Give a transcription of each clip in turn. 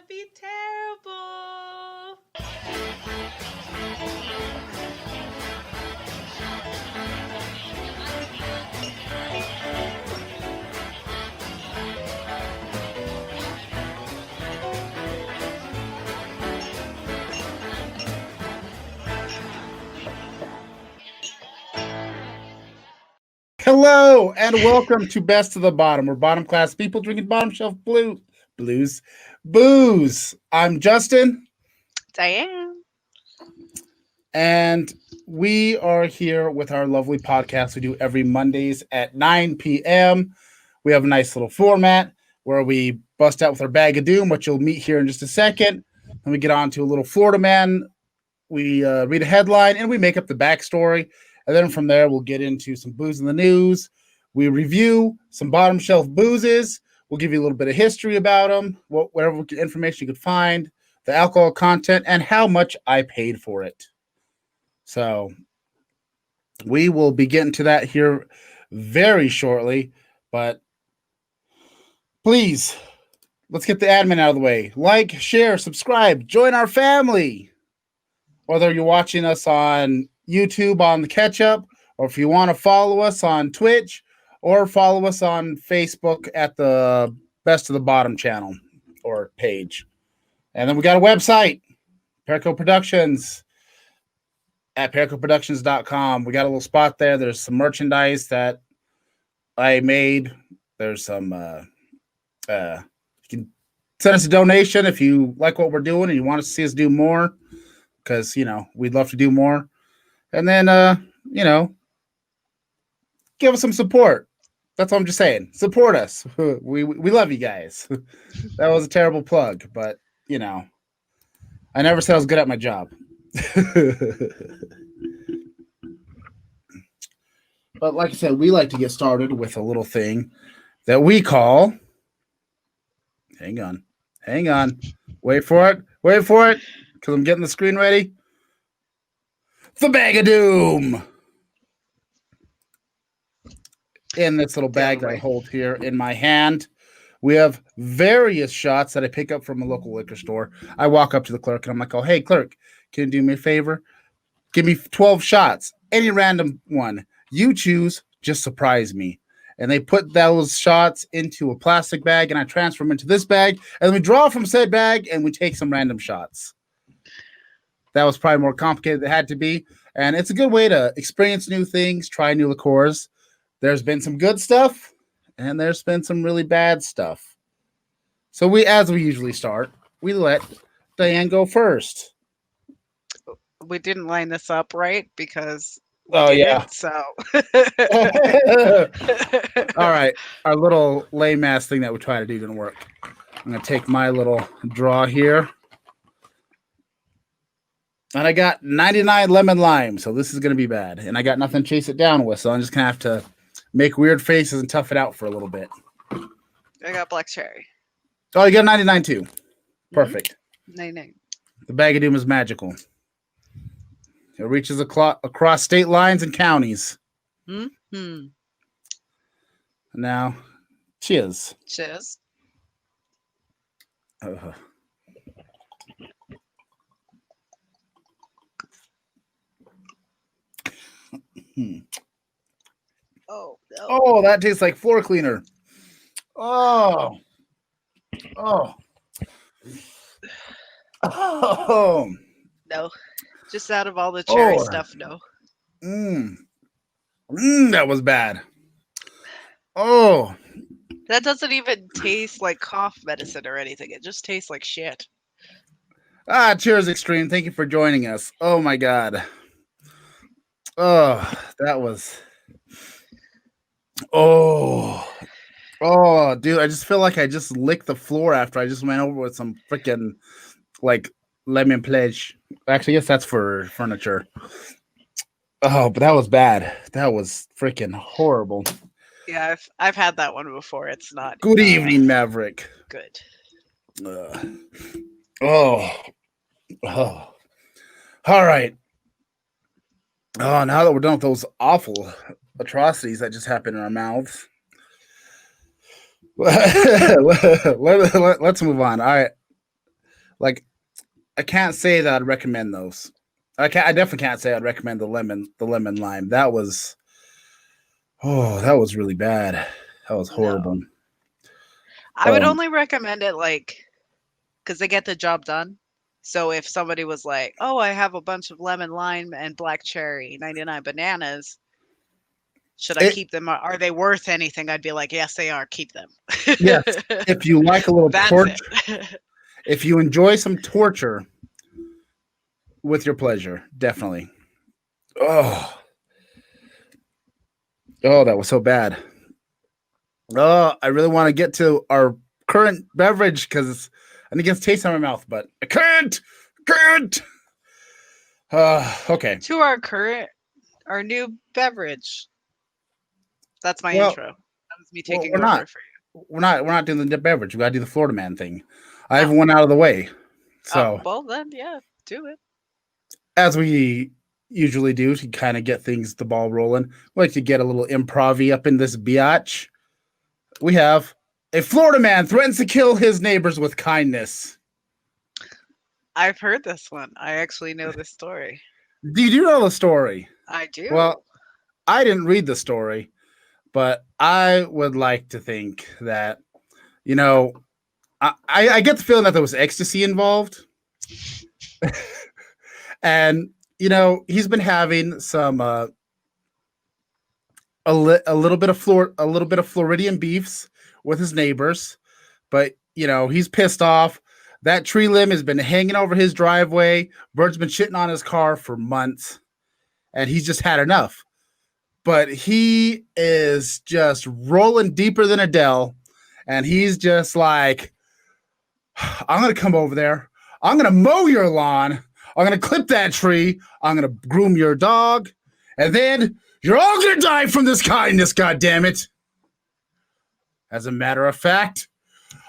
gonna be terrible. Hello and welcome to Best of the Bottom. We're bottom class people drinking bottom shelf booze. I'm Justin, Diane. and we are here with our lovely podcast we do every Mondays at 9 p.m. We have a nice little format where we bust out with our bag of doom, which you'll meet here in just a second. Then we get on to a little Florida man. We read a headline and we make up the backstory. And then from there, we'll get into some booze in the news. We review some bottom shelf boozes. We'll give you a little bit of history about them, whatever information you could find, the alcohol content, and how much I paid for it. So we will be getting to that here very shortly. But please, let's get the admin out of the way. Like, share, subscribe, join our family. Whether you're watching us on YouTube on the catch up, or if you want to follow us on Twitch, or follow us on Facebook at the Best of the Bottom channel or page. And then we got a website, Perico Productions at pericoproductions.com. We got a little spot there. There's some merchandise that I made. There's some you can send us a donation if you like what we're doing and you want to see us do more, because we'd love to do more. And then give us some support. That's what I'm just saying. Support us. We love you guys. That was a terrible plug, but I never said I was good at my job. But like I said, we like to get started with a little thing that we call. Hang on. Wait for it, because I'm getting the screen ready. The Bag of Doom. In this little bag that I hold here in my hand, we have various shots that I pick up from a local liquor store. I walk up to the clerk and I'm like, "Oh, hey, clerk, can you do me a favor? Give me 12 shots, any random one. You choose, just surprise me." And they put those shots into a plastic bag, and I transfer them into this bag, and then we draw from said bag, and we take some random shots. That was probably more complicated than it had to be, and it's a good way to experience new things, try new liqueurs. There's been some good stuff, and there's been some really bad stuff. So as we usually start, we let Diane go first. We didn't line this up right because yeah. So all right. Our little lame ass thing that we try to do didn't work. I'm going to take my little draw here. And I got 99 lemon lime, so this is going to be bad. And I got nothing to chase it down with, so I'm just going to have to make weird faces and tough it out for a little bit. I got black cherry. Oh, you got 99 too. Perfect. 99. The Bag of Doom is magical. It reaches across state lines and counties. Mm-hmm. Now, cheers. Cheers. Oh, no. Oh, that tastes like floor cleaner. Oh. No. Just out of all the cherry stuff, no. That was bad. Oh. That doesn't even taste like cough medicine or anything. It just tastes like shit. Cheers, Extreme. Thank you for joining us. Oh, my God. Oh, that was... Oh, dude, I just feel like I just licked the floor after I just went over with some freaking, lemon pledge. Actually, yes, that's for furniture. Oh, but that was bad. That was freaking horrible. Yeah, I've had that one before. It's not good. Evening, Maverick. Good. All right. Oh, now that we're done with those awful atrocities that just happened in our mouths, let's move on. All right. like I can't say that I'd recommend those. I definitely can't say I'd recommend the lemon lime. That was really bad. That was horrible. No. I would only recommend it because they get the job done. So if somebody was like, "Oh, I have a bunch of lemon, lime, and black cherry, 99 bananas. Should I keep them? Are they worth anything?" I'd be like, "Yes, they are. Keep them." Yes, if you like a little That's torture, it. if you enjoy some torture with your pleasure, definitely. Oh, that was so bad. Oh, I really want to get to our current beverage because I think it's taste in my mouth, but I can't. Okay. To our new beverage. That's my Well, intro. That was me taking we're over not. for you. We're not doing the beverage. We gotta do the Florida man thing. I have Oh, one out of the way. oh, So well then, yeah, do it. as we usually do to kind of get the ball rolling, we like to get a little improv up in this biatch. We have a Florida man threatens to kill his neighbors with kindness. I've heard this one. I actually know this story. Do you know the story? I do. Well, I didn't read the story, but I would like to think that, you know, I get the feeling that there was ecstasy involved. And, he's been having some a little bit of Floridian beefs with his neighbors, but he's pissed off. That tree limb has been hanging over his driveway. Bird's been shitting on his car for months, and he's just had enough. But he is just rolling deeper than Adele, and he's just like, I'm gonna come over there. I'm gonna mow your lawn. I'm gonna clip that tree. I'm gonna groom your dog, and then you're all gonna die from this kindness, goddammit. As a matter of fact,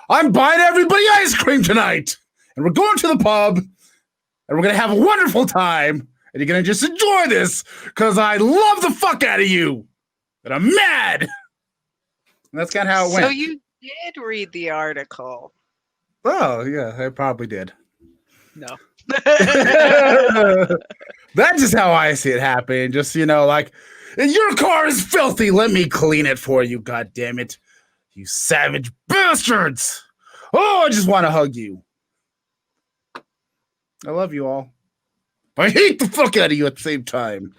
I'm buying everybody ice cream tonight, and we're going to the pub, and we're gonna have a wonderful time, and you're gonna just enjoy this because I love the fuck out of you, and I'm mad. And that's kind of how it went. So you did read the article. Oh yeah, I probably did. No. That's just how I see it happening. Just like, your car is filthy. Let me clean it for you. God damn it, you savage bastards! Oh, I just want to hug you. I love you all. I hate the fuck out of you at the same time.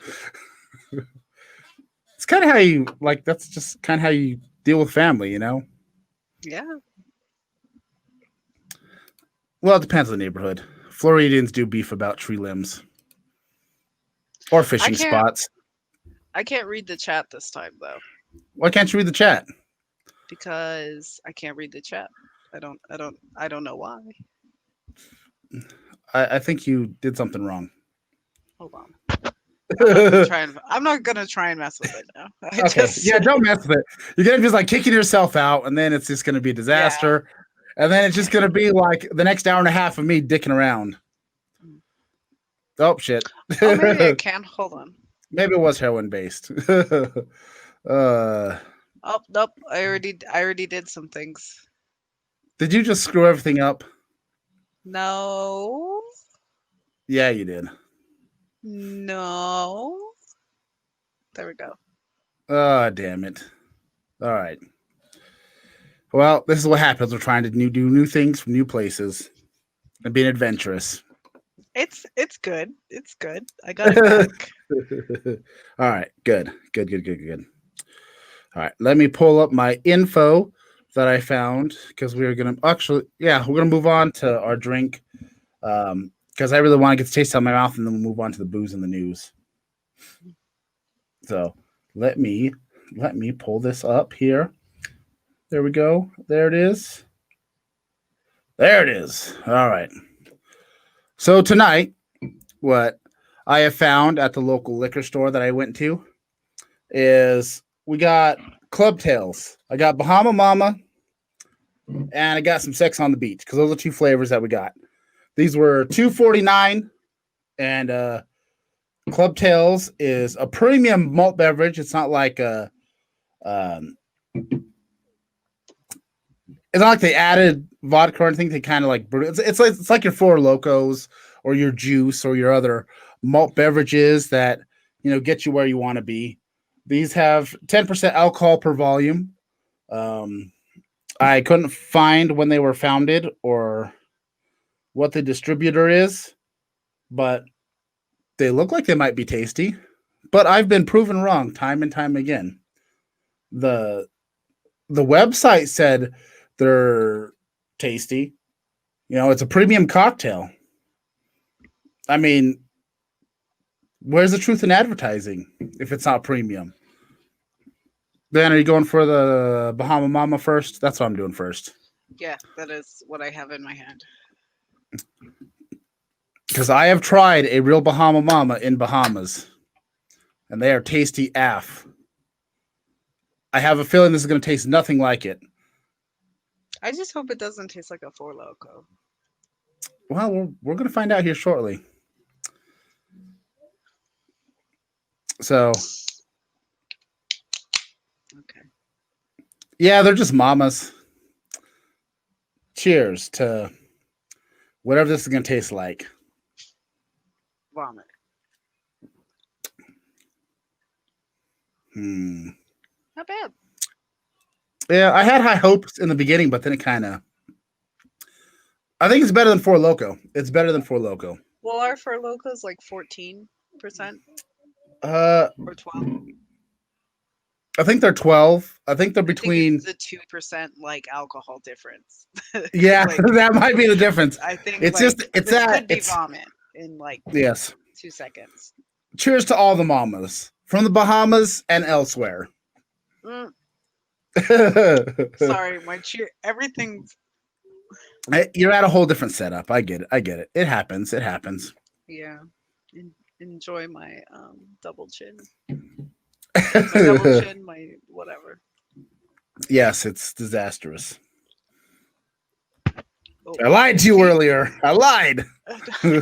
It's kind of how you like. That's just kind of how you deal with family, Yeah. Well, it depends on the neighborhood. Floridians do beef about tree limbs or fishing spots. I can't read the chat this time though. Why can't you read the chat? Because I can't read the chat. I don't know why. I think you did something wrong. Hold on. I'm not gonna try and mess with it now. Yeah, don't mess with it. You're gonna just like kicking yourself out, and then it's just gonna be a disaster. Yeah. And then it's just gonna be like the next hour and a half of me dicking around. Oh shit. Oh, maybe I can. Hold on. Maybe it was heroin based. Oh nope. I already did some things. Did you just screw everything up? No. Yeah, you did. No. There we go. Oh, damn it. All right. Well, this is what happens. We're trying to do new things from new places and being adventurous. It's good. It's good. I got it back. All right. Good. All right. Let me pull up my info that I found because we're going to we're going to move on to our drink because I really want to get the taste out of my mouth, and then we'll move on to the booze and the news. So let me pull this up here. There we go. There it is. All right. So tonight, what I have found at the local liquor store that I went to is we got Clubtails. I got Bahama Mama, and I got some Sex on the Beach because those are two flavors that we got. These were $2.49, and Clubtails is a premium malt beverage. It's not like it's not like they added vodka or anything. They kind of like it's like your Four Locos or your juice or your other malt beverages that get you where you want to be. These have 10% alcohol per volume. Um, I couldn't find when they were founded or what the distributor is, but they look like they might be tasty. But I've been proven wrong time and time again. The the website said they're tasty. It's a premium cocktail. I mean, where's the truth in advertising if it's not premium? Dan, are you going for the Bahama Mama first? That's what I'm doing first. Yeah, that is what I have in my hand. Because I have tried a real Bahama Mama in Bahamas, and they are tasty AF. I have a feeling this is going to taste nothing like it. I just hope it doesn't taste like a Four Loco. Well, we're going to find out here shortly. So, okay. Yeah, they're just mamas. Cheers to whatever this is going to taste like. Vomit. Not bad. Yeah, I had high hopes in the beginning, but then it kind of. I think it's better than Four Loco. It's better than Four Loco. Well, our Four Locos like 14%. Or 12. I think they're 12. I think they're between the 2% like alcohol difference. Yeah, like, that might be the difference. I think it's just it's this that could be it's vomit in like yes. 2 seconds. Cheers to all the mamas from the Bahamas and elsewhere. Sorry, my cheer. Everything's. You're at a whole different setup. I get it. It happens. It happens. Yeah. Enjoy my double chin. My double chin, my whatever. Yes, it's disastrous. Oh, I lied to you earlier. I lied. You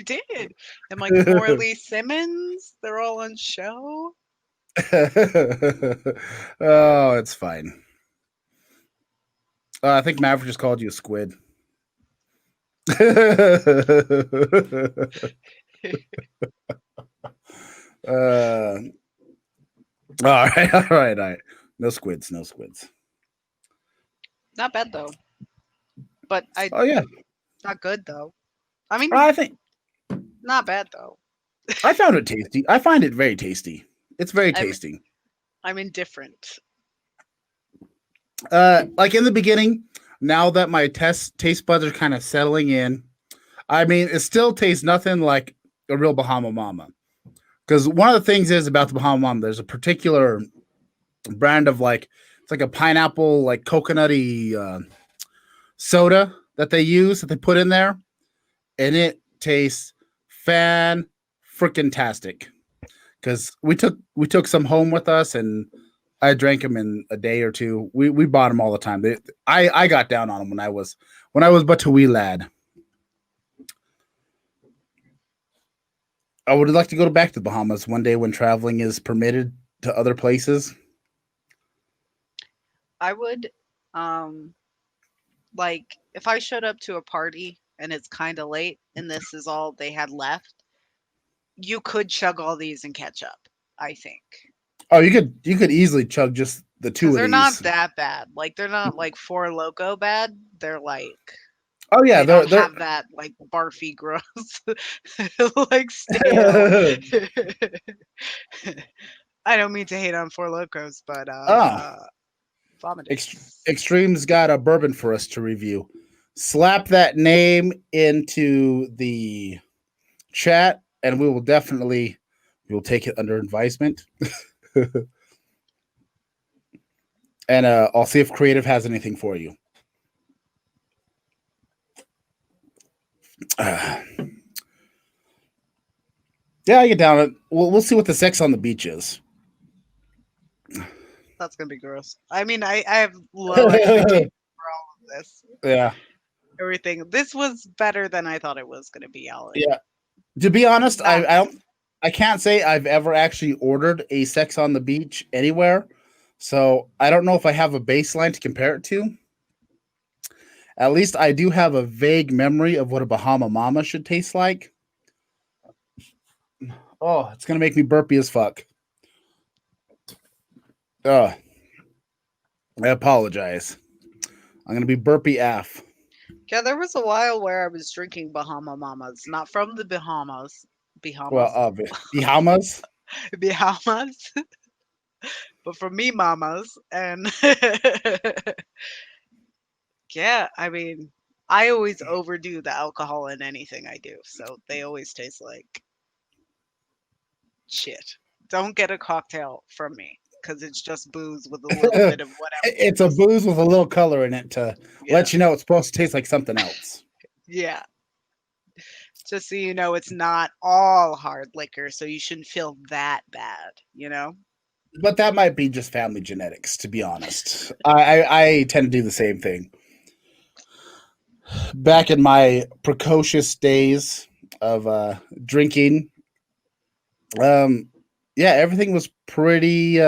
did. And like Morley Simmons, they're all on show. Oh, it's fine. I think Maverick just called you a squid. All right. No squids. Not bad though. But Oh yeah. Not good though. I mean, I think not bad though. I found it tasty. I find it very tasty. It's very tasty. I'm indifferent. Like in the beginning, now that my taste buds are kind of settling in, I mean, it still tastes nothing like a real Bahama Mama. Because one of the things is about the Bahama Mama, there's a particular brand of it's like a pineapple, like coconutty soda that they use that they put in there, and it tastes fan-freaking-tastic. Because we took some home with us, and I drank them in a day or two. We bought them all the time. I got down on them when I was but a wee lad. I would like to go back to the Bahamas one day when traveling is permitted to other places. I would, like, if I showed up to a party and it's kind of late and this is all they had left, you could chug all these and catch up, I think. Oh, you could easily chug just the two of these. They're not that bad. Like, they're not like Four Loco bad. They're like. Oh yeah, they don't have that like barfy gross like stale. I don't mean to hate on Four Locos, but Extreme's got a bourbon for us to review. Slap that name into the chat, and we will take it under advisement. And I'll see if Creative has anything for you. Yeah, I get down it. We'll see what the sex on the beach is. That's gonna be gross. I mean, I have low expectations for all of this. Yeah. Everything. This was better than I thought it was gonna be, Alec. Yeah. To be honest, I can't say I've ever actually ordered a sex on the beach anywhere. So I don't know if I have a baseline to compare it to. At least I do have a vague memory of what a Bahama Mama should taste like. Oh, it's gonna make me burpy as fuck. Oh, I apologize. I'm gonna be burpy af. Yeah, there was a while where I was drinking Bahama Mamas, not from the Bahamas, Well, Bahamas, Bahamas. Bahamas, but from me mamas. And yeah, I mean, I always overdo the alcohol in anything I do, so they always taste like shit. Don't get a cocktail from me because it's just booze with a little bit of whatever. It's a booze with a little color in it to Yeah, let you know it's supposed to taste like something else. yeah. Just so you know, it's not all hard liquor, so you shouldn't feel that bad, you know? But that might be just family genetics, to be honest. I tend to do the same thing. Back in my precocious days of drinking, um, yeah, everything was pretty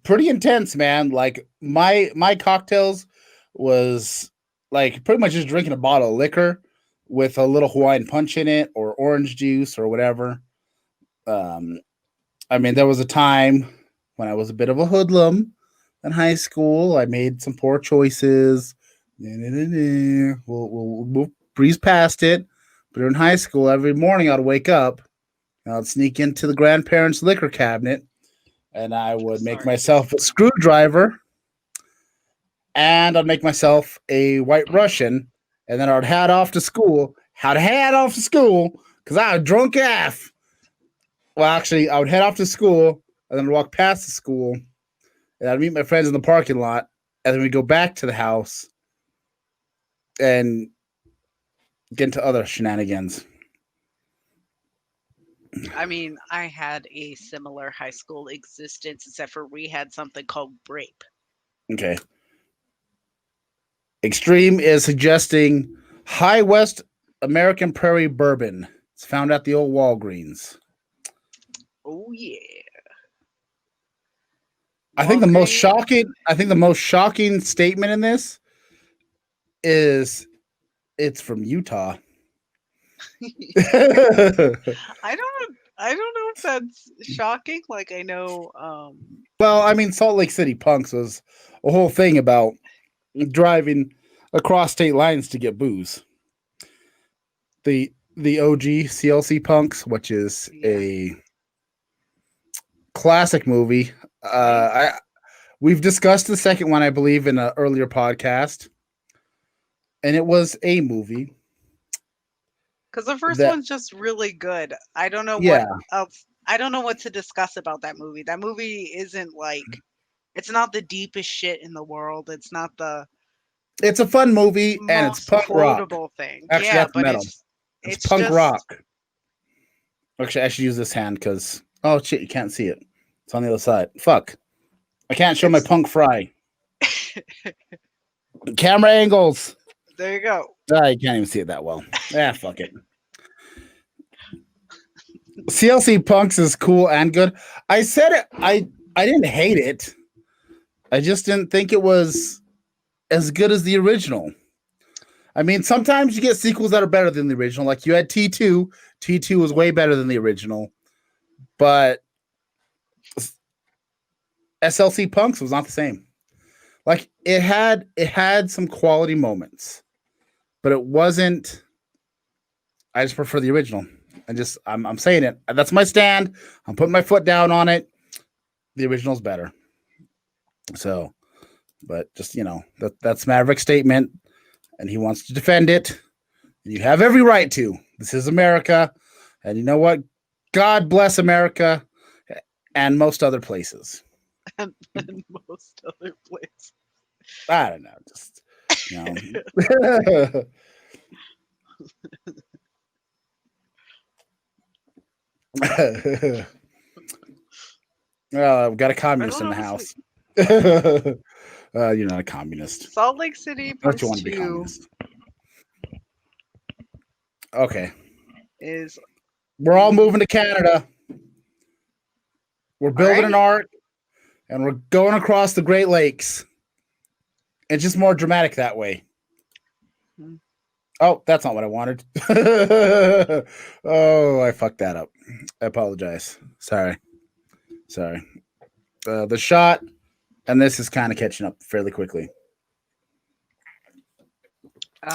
intense, man. Like my cocktails was like pretty much just drinking a bottle of liquor with a little Hawaiian punch in it or orange juice or whatever. Um, I mean, there was a time when I was a bit of a hoodlum in high school. I made some poor choices. We'll breeze past it. But in high school, every morning I'd wake up and I'd sneak into the grandparents' liquor cabinet and I would make Sorry, this myself a screwdriver and I'd make myself a white Russian. And then I'd head off to school. How'd head off to school because I was drunk AF. Well, actually, I would head off to school and then walk past the school and I'd meet my friends in the parking lot. And then we'd go back to the house and get into other shenanigans. I mean, I had a similar high school existence, except for we had something called Brape. Okay. Extreme is suggesting High West American Prairie Bourbon. It's found at the old Walgreens. Oh yeah, I think the Walgreens. most shocking statement in this is it's from Utah. I don't know if that's shocking. Like I know, Well, I mean, Salt Lake City punks was a whole thing about driving across state lines to get booze. The OG CLC punks, which is yeah, a classic movie. right. We've discussed the second one, I believe, in an earlier podcast, and it was a movie Because the first that, one's just really good. I don't know what yeah, else. I don't know what to discuss about that movie. That movie isn't like it's not the deepest shit in the world. It's not the it's a fun movie and it's most punk rock. quotable thing. Actually, Yeah, that's but metal. It's it's punk just rock. Actually, I should use this hand because shit, you can't see it. It's on the other side. Fuck, I can't show my it's punk fry. Camera angles. there you go. You can't even see it that well. Fuck it. CLC Punks is cool and good. I said it. I didn't hate it. I just didn't think it was as good as the original. I mean, sometimes you get sequels that are better than the original. Like you had T2. T2 was way better than the original. But SLC Punks was not the same. Like it had some quality moments, but it wasn't. I just prefer the original. I'm saying it. That's my stand. I'm putting my foot down on it. The original's better. So, but just that's Maverick's statement, and he wants to defend it. And you have every right to. This is America, and you know what? God bless America and most other places. And most other places. I don't know. Just We've got a I communist don't in the honestly. house. You're not a communist. Salt Lake City Don't you Punks want to be 2 communist? Okay. is We're all moving to Canada. We're all building an right. ark and we're going across the Great Lakes. It's just more dramatic that way. Hmm. Oh, that's not what I wanted. Oh, I fucked that up. I apologize. Sorry. Sorry. The shot and this is kind of catching up fairly quickly.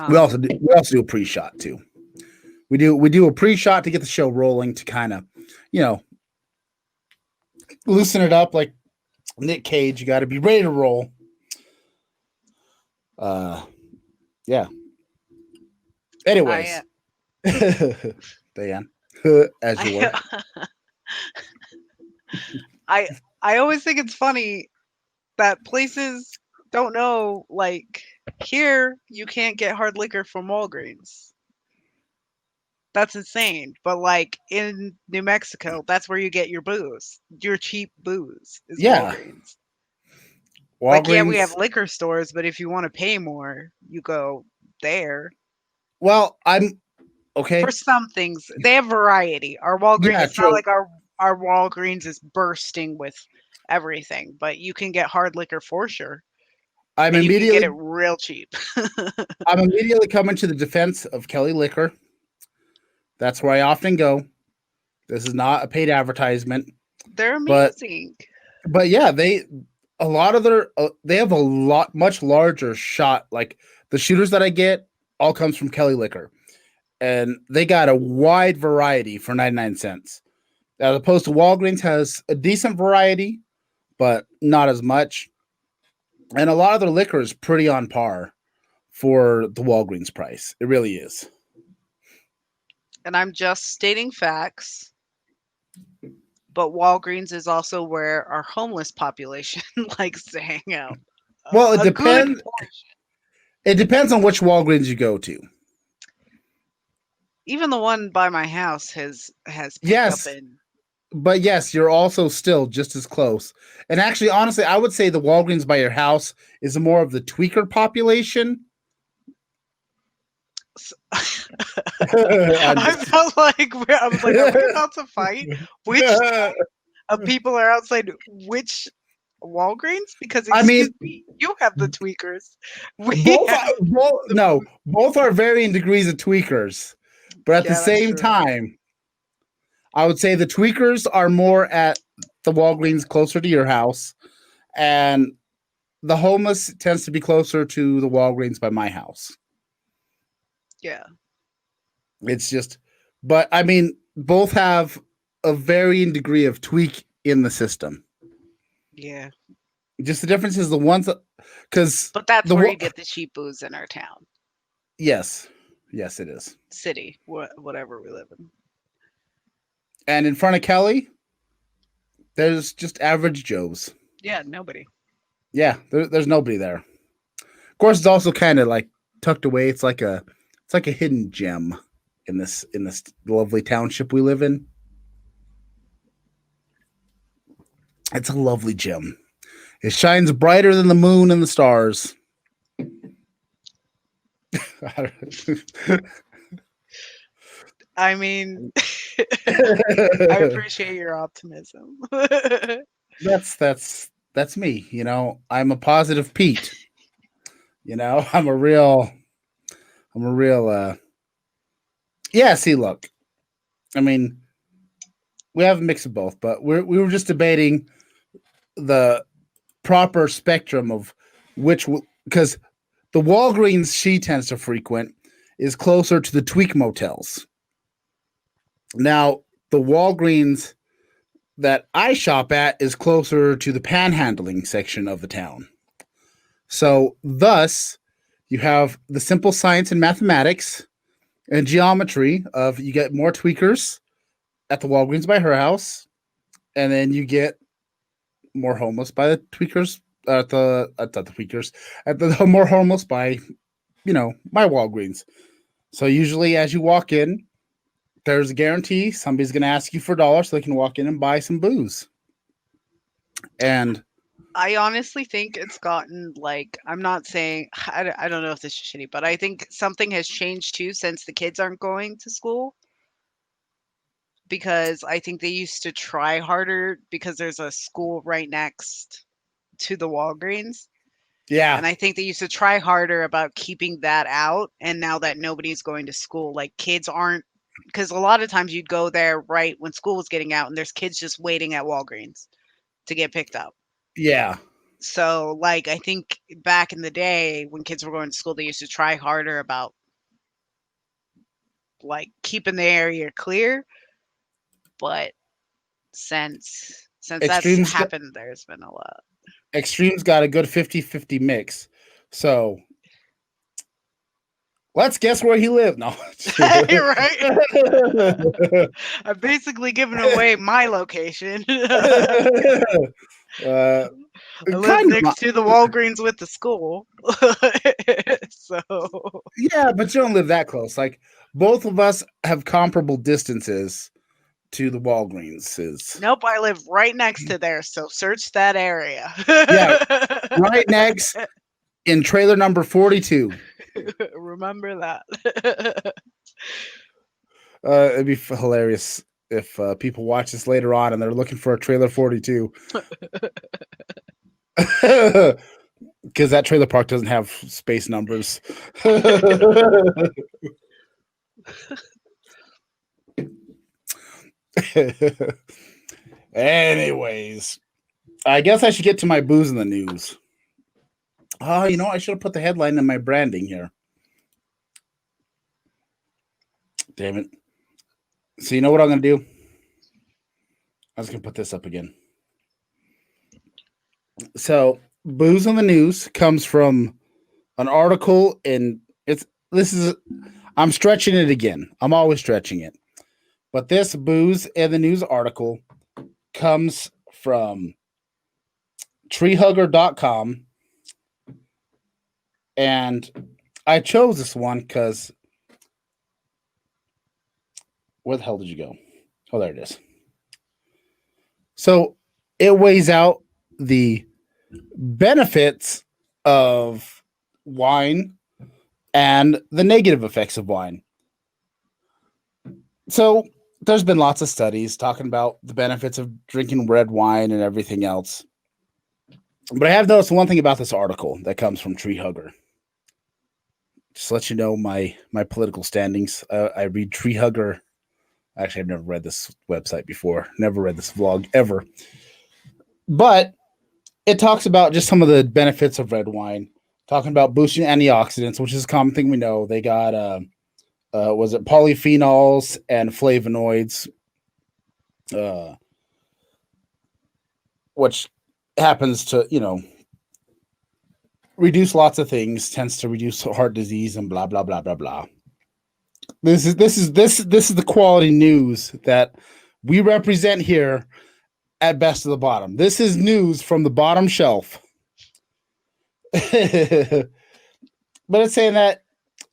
We also do a pre-shot too. We do a pre-shot to get the show rolling to kind of, you know, loosen it up like Nick Cage. You got to be ready to roll. Uh, yeah. I Anyways, Diane, as you were. I I I always think it's funny that places don't know, like, here you can't get hard liquor from Walgreens. That's insane. But like in New Mexico, that's where you get your booze. Your cheap booze is Yeah, Walgreens. Like, yeah, we have Walgreens. liquor stores, but if you want to pay more, you go there. Well, I'm For okay. some things, they have variety. Our Walgreens, Yeah, it's not true. like our Walgreens is bursting with everything, but you can get hard liquor for sure, I'm and you can get immediately it real cheap. I'm immediately coming to the defense of Kelly Liquor. That's where I often go. This is not a paid advertisement, They're but amazing. yeah, a lot of their they have a lot much larger shot. Like the shooters that I get all comes from Kelly Liquor, and they got a wide variety for 99 cents. As opposed to Walgreens has a decent variety, but not as much. And a lot of their liquor is pretty on par for the Walgreens price. It really is. And I'm just stating facts, but Walgreens is also where our homeless population likes to hang out. Well, A good portion. it depends on which Walgreens you go to. Even the one by my house has pickup Yes, in. but yes, you're also still just as close. And actually, honestly, I would say the Walgreens by your house is more of the tweaker population. I'm I just felt like I was like, are we about to fight? Which of people are outside which Walgreens? Because I excuse mean, me, you have the tweakers. We both, have both the no, booze. both are varying degrees of tweakers, but at the Yeah, that's same true. time, I would say the tweakers are more at the Walgreens closer to your house, and the homeless tends to be closer to the Walgreens by my house. Yeah, It's just, but I mean, both have a varying degree of tweak in the system. yeah. Just the difference is the ones that, because But that's the where you get the cheap booze in our town, yes, yes, it is. city, whatever we live in. And in front of Kelly, there's just average Joes. Yeah, nobody. Yeah, there's nobody there. Of course, it's also kind of like tucked away. It's like a hidden gem in this lovely township we live in. It's a lovely gem. It shines brighter than the moon and the stars. I mean, I appreciate your optimism. that's me. You know, I'm a positive Pete. You know, I'm a real. Yeah. See, look. I mean, we have a mix of both, but we were just debating the proper spectrum of which because the Walgreens she tends to frequent is closer to the tweak motels. Now, the Walgreens that I shop at is closer to the panhandling section of the town. So, thus, you have the simple science and mathematics and geometry of you get more tweakers at the Walgreens by her house, and then you get more homeless by the tweakers at the tweakers at the more homeless by my Walgreens. So usually, as you walk in, there's a guarantee somebody's going to ask you for a dollar so they can walk in and buy some booze. And I honestly think it's gotten like, I'm not saying, I don't know if this is shitty, but I think something has changed too since the kids aren't going to school, because I think they used to try harder because there's a school right next to the Walgreens. Yeah. And I think they used to try harder about keeping that out. And now that nobody's going to school, like kids aren't, because a lot of times you'd go there right when school was getting out, and there's kids just waiting at Walgreens to get picked up. Yeah. So, like, I think back in the day when kids were going to school, they used to try harder about like keeping the area clear. But since that's Extremes got, happened, there's been a lot. Extremes got a good 50-50 mix. So let's guess where he lived. No. Right? I've basically given away my location. uh, I live kind of. next to the Walgreens with the school. So, Yeah, but you don't live that close. Like both of us have comparable distances to the Walgreens. Is nope, I live right next to there. So, search that area. yeah, right next in trailer number 42. Remember that. It'd be hilarious if people watch this later on and they're looking for a trailer 42. Because that trailer park doesn't have space numbers. Anyways, I guess I should get to my booze in the news. Oh, I should have put the headline in my branding here. Damn it. So you know what I'm going to do? I was going to put this up again. So booze in the news comes from an article I'm stretching it again. I'm always stretching it. But this booze in the news article comes from treehugger.com. And I chose this one because where the hell did you go? Oh, there it is. So it weighs out the benefits of wine and the negative effects of wine. So there's been lots of studies talking about the benefits of drinking red wine and everything else. But I have noticed one thing about this article that comes from Tree Hugger. Just to let you know my political standings. I read Tree Hugger. Actually, I've never read this website before. Never read this vlog ever. But it talks about just some of the benefits of red wine. Talking about boosting antioxidants, which is a common thing we know. They got was it polyphenols and flavonoids, which happens to reduce lots of things. Tends to reduce heart disease and blah blah blah blah blah. This is the quality news that we represent here at Best of the Bottom. This is news from the bottom shelf. But it's saying that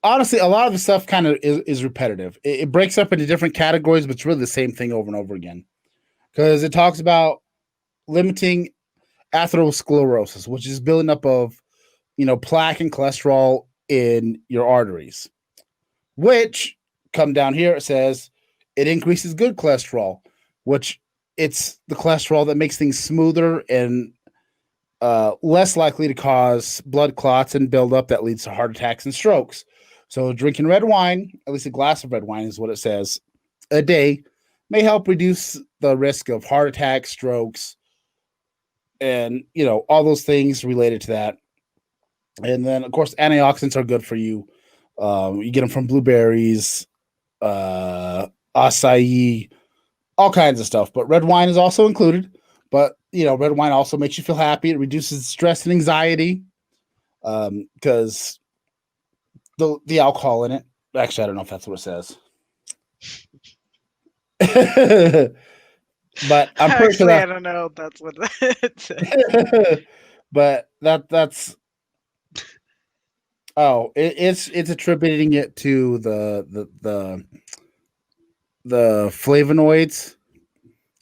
honestly, a lot of the stuff kind of is repetitive. It breaks up into different categories, but it's really the same thing over and over again. Because it talks about limiting atherosclerosis, which is building up of plaque and cholesterol in your arteries. Which come down here, it says it increases good cholesterol, which it's the cholesterol that makes things smoother and less likely to cause blood clots and buildup that leads to heart attacks and strokes. So drinking red wine, at least a glass of red wine is what it says, a day may help reduce the risk of heart attacks, strokes, and all those things related to that. And then, of course, antioxidants are good for you. You get them from blueberries, acai, all kinds of stuff. But red wine is also included. But red wine also makes you feel happy. It reduces stress and anxiety because the alcohol in it. Actually, I don't know if that's what it says. But I'm pretty sure actually, I that. don't know if that's what it says. But that's. Oh, it's attributing it to the flavonoids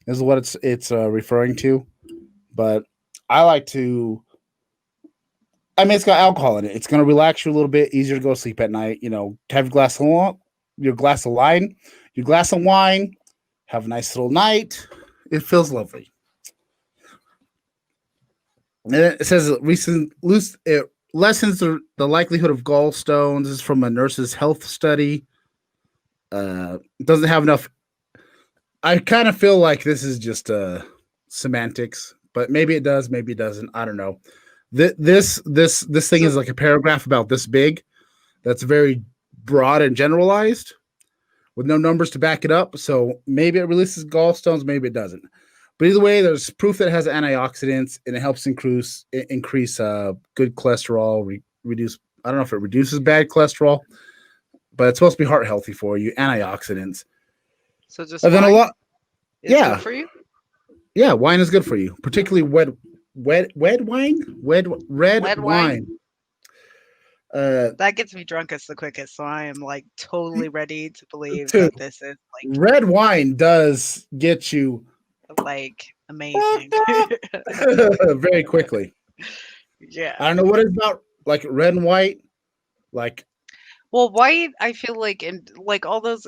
is what it's referring to. But I like to. I mean, it's got alcohol in it. It's going to relax you a little bit, easier to go to sleep at night. Have your glass of wine, have a nice little night. It feels lovely. And it says it lessens the likelihood of gallstones. This is from a nurse's health study. Doesn't have enough. I kind of feel like this is just semantics, but maybe it does, maybe it doesn't. I don't know. This thing is So like a paragraph about this big. That's very broad and generalized with no numbers to back it up. So maybe it releases gallstones, maybe it doesn't. But either way, there's proof that it has antioxidants and it helps increase good cholesterol, reduce. I don't know if it reduces bad cholesterol, but it's supposed to be heart healthy for you. Antioxidants, so just and then a wine lot. is good Yeah, for you? yeah, wine is good for you, particularly red wine, red Red wine? wine. Uh, That gets me drunkest the quickest, so I am, like, totally ready to believe to that this is, red wine does get you amazing. fucked up very quickly. Yeah. I don't know what it's about, like red and white. Like Well, white, I feel like all those,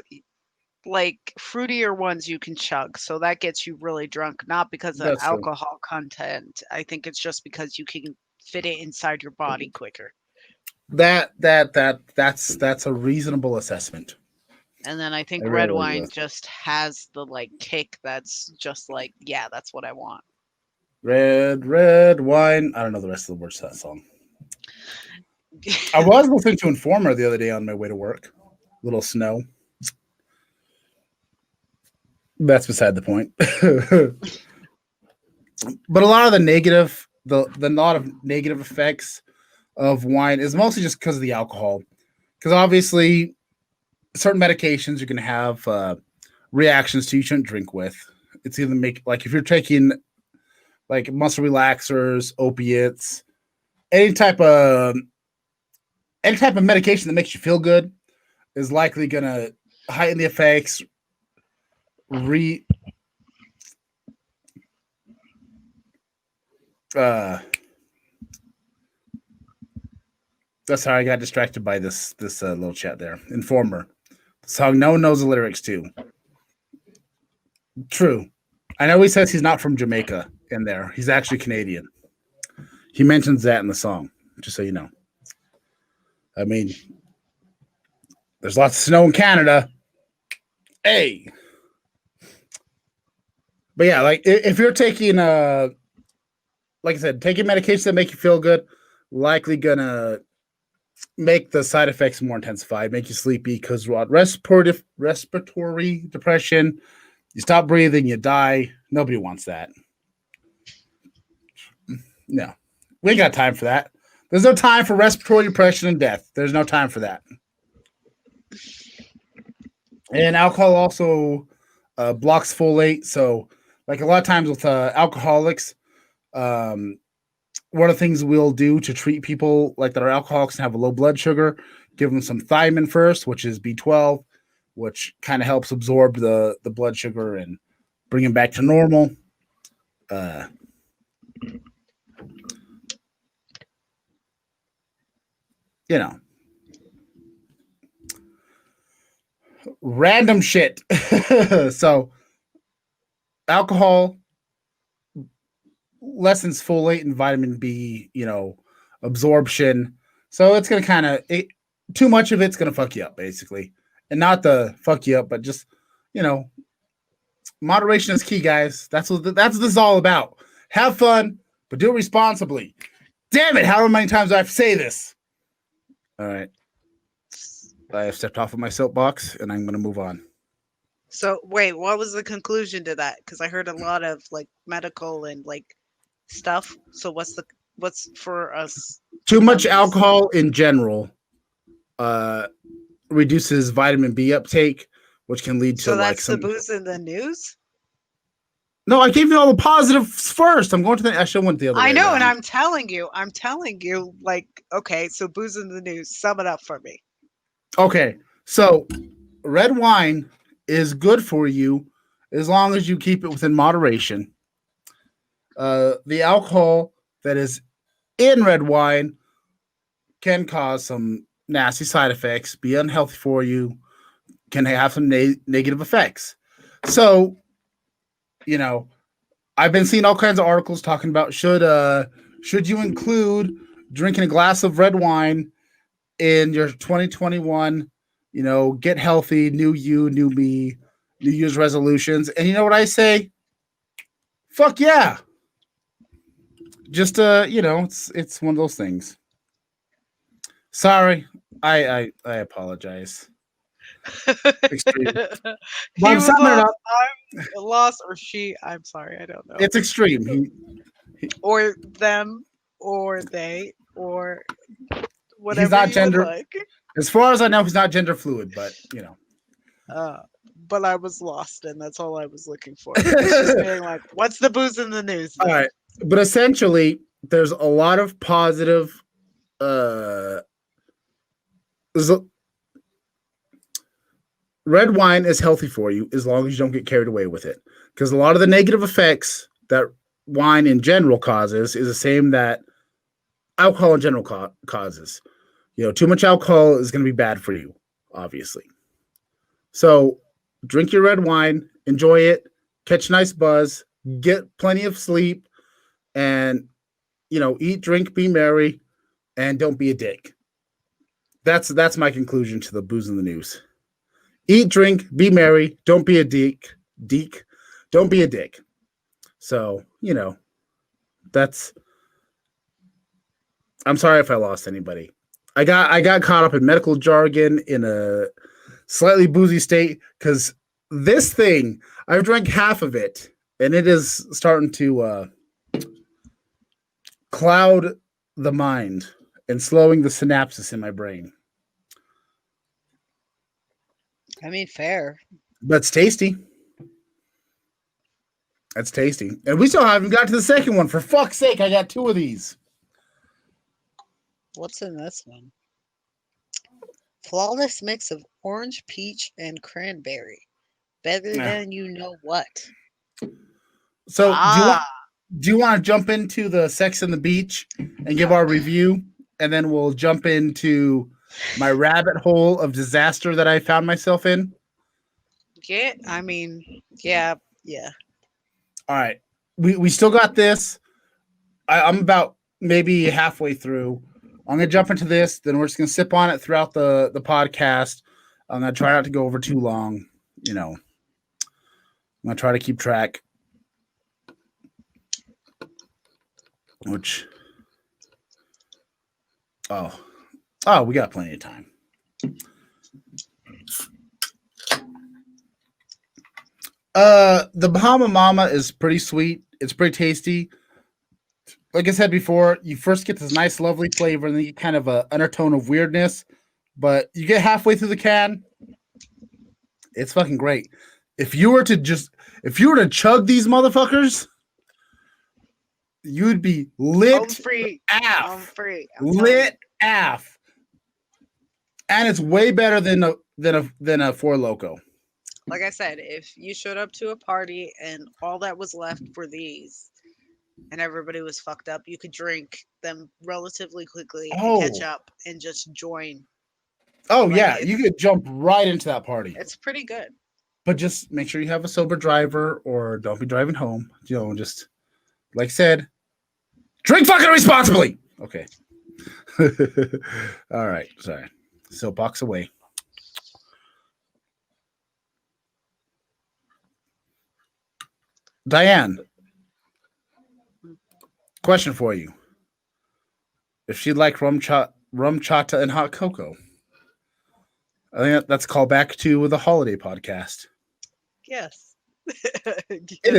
fruitier ones you can chug, so that gets you really drunk, not because of that's true. alcohol content. I think it's just because you can fit it inside your body quicker. That's a reasonable assessment. And then I It think red really wine is. just has the, kick that's just yeah, that's what I want. Red wine. I don't know the rest of the words to that song. I was listening to Informer the other day on my way to work. Little snow. That's beside the point. But a lot of the lot of negative effects of wine is mostly just because of the alcohol. Because obviously, certain medications you can have reactions to you shouldn't drink with. It's either make like if you're taking like muscle relaxers, opiates, any type of any type of medication that makes you feel good is likely gonna heighten the effects. Re uh, that's how I got distracted by this little chat there. Informer, the song no one knows the lyrics to. True, I know he says he's not from Jamaica in there. He's actually Canadian. He mentions that in the song, just so you know. I mean, there's lots of snow in Canada. Hey, but yeah, like if you're taking like I said, taking medications that make you feel good, likely gonna make the side effects more intensified, make you sleepy because what respiratory depression, you stop breathing, you die. Nobody wants that. No, we ain't got time for that. There's no time for respiratory depression and death. There's no time for that. And alcohol also blocks folate. So, like a lot of times with alcoholics, um, one of the things we'll do to treat people like that are alcoholics and have a low blood sugar, give them some thiamine first, which is B12, which kind of helps absorb the blood sugar and bring them back to normal. Uh, you know, random shit. So alcohol lessens folate and vitamin B, absorption. So it's gonna too much of it's gonna fuck you up, basically. And not the fuck you up, but just, you know, moderation is key, guys. That's what this is all about. Have fun, but do it responsibly. Damn it, how many times do I have to say this? All right. I have stepped off of my soapbox and I'm gonna move on. So wait, what was the conclusion to that? Because I heard a lot of medical and stuff. So what's for us Too much dummies? alcohol in general uh reduces vitamin B uptake, which can lead to So like that's the some. booze in the news? No, I gave you all the positives first. I'm going to the. I should have went the other I way know, and around. I'm telling you, okay, so booze in the news, sum it up for me. Okay, so red wine is good for you as long as you keep it within moderation. The alcohol that is in red wine can cause some nasty side effects, be unhealthy for you, can have some negative effects. So, you know, I've been seeing all kinds of articles talking about should you include drinking a glass of red wine in your 2021, get healthy, new you, new me, New Year's resolutions? And you know what I say? Fuck yeah. Just it's one of those things. Sorry, I apologize. Extreme. But He I'm was summing it lost. up. I'm lost, or she. I'm sorry. I don't know. It's extreme. Or them, or they, or He's whatever not you would gender. like. As far as I know, he's not gender fluid, but Uh, but I was lost, and that's all I was looking for. It's just being like, "What's the booze in the news?" All Then? right. But essentially, there's a lot of positive. Uh, there's a, red wine is healthy for you as long as you don't get carried away with it, because a lot of the negative effects that wine in general causes is the same that alcohol in general causes. Too much alcohol is going to be bad for you, obviously. So drink your red wine, enjoy it, catch a nice buzz, get plenty of sleep, and eat, drink, be merry, and don't be a dick. That's my conclusion to the booze in the news. Eat, drink, be merry, don't be a dick. Don't be a dick. So, that's I'm sorry if I lost anybody. I got caught up in medical jargon in a slightly boozy state because this thing, I've drank half of it and it is starting to cloud the mind and slowing the synapses in my brain. I mean, fair. But it's tasty. That's tasty. And we still haven't got to the second one. For fuck's sake, I got two of these. What's in this one? Flawless mix of orange, peach, and cranberry. Better Yeah. than you know what. So do you want to jump into the Sex and the Beach and give our review, and then we'll jump into my rabbit hole of disaster that I found myself in? Yeah, I mean, yeah. All right. We still got this. I'm about maybe halfway through. I'm gonna jump into this, then we're just gonna sip on it throughout the podcast. I'm gonna try not to go over too long. I'm gonna try to keep track. Which we got plenty of time. The Bahama Mama is pretty sweet. It's pretty tasty. Like I said before, you first get this nice, lovely flavor, and then you get kind of an undertone of weirdness. But you get halfway through the can, it's fucking great. If you were to chug these motherfuckers, you'd be lit. I'm free. AF. I'm free. Lit AF. And it's way better than a Four Loko. Like I said, if you showed up to a party and all that was left were these, and everybody was fucked up, you could drink them relatively quickly and catch up and just join. Oh, yeah. You could jump right into that party. It's pretty good. But just make sure you have a sober driver or don't be driving home. Just like I said, drink fucking responsibly. Okay. All right. Sorry. Soapbox away. Diane, question for you. If she'd like rum chata and hot cocoa, I think that's a call back to the holiday podcast. Yes. It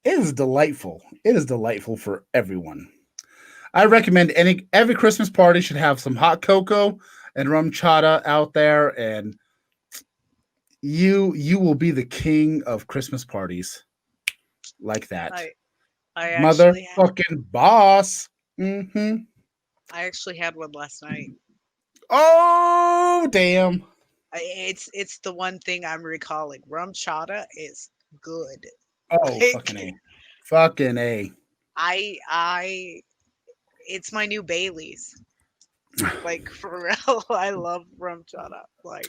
is delightful. It is delightful for everyone. I recommend every Christmas party should have some hot cocoa and rum chata out there, and you will be the king of Christmas parties like that. I motherfucking boss. Mm-hmm. I actually had one last night. Oh damn! It's the one thing I'm recalling. Rum chata is good. Oh fucking a! It's my new Bailey's. Like for real, I love rum chata. Like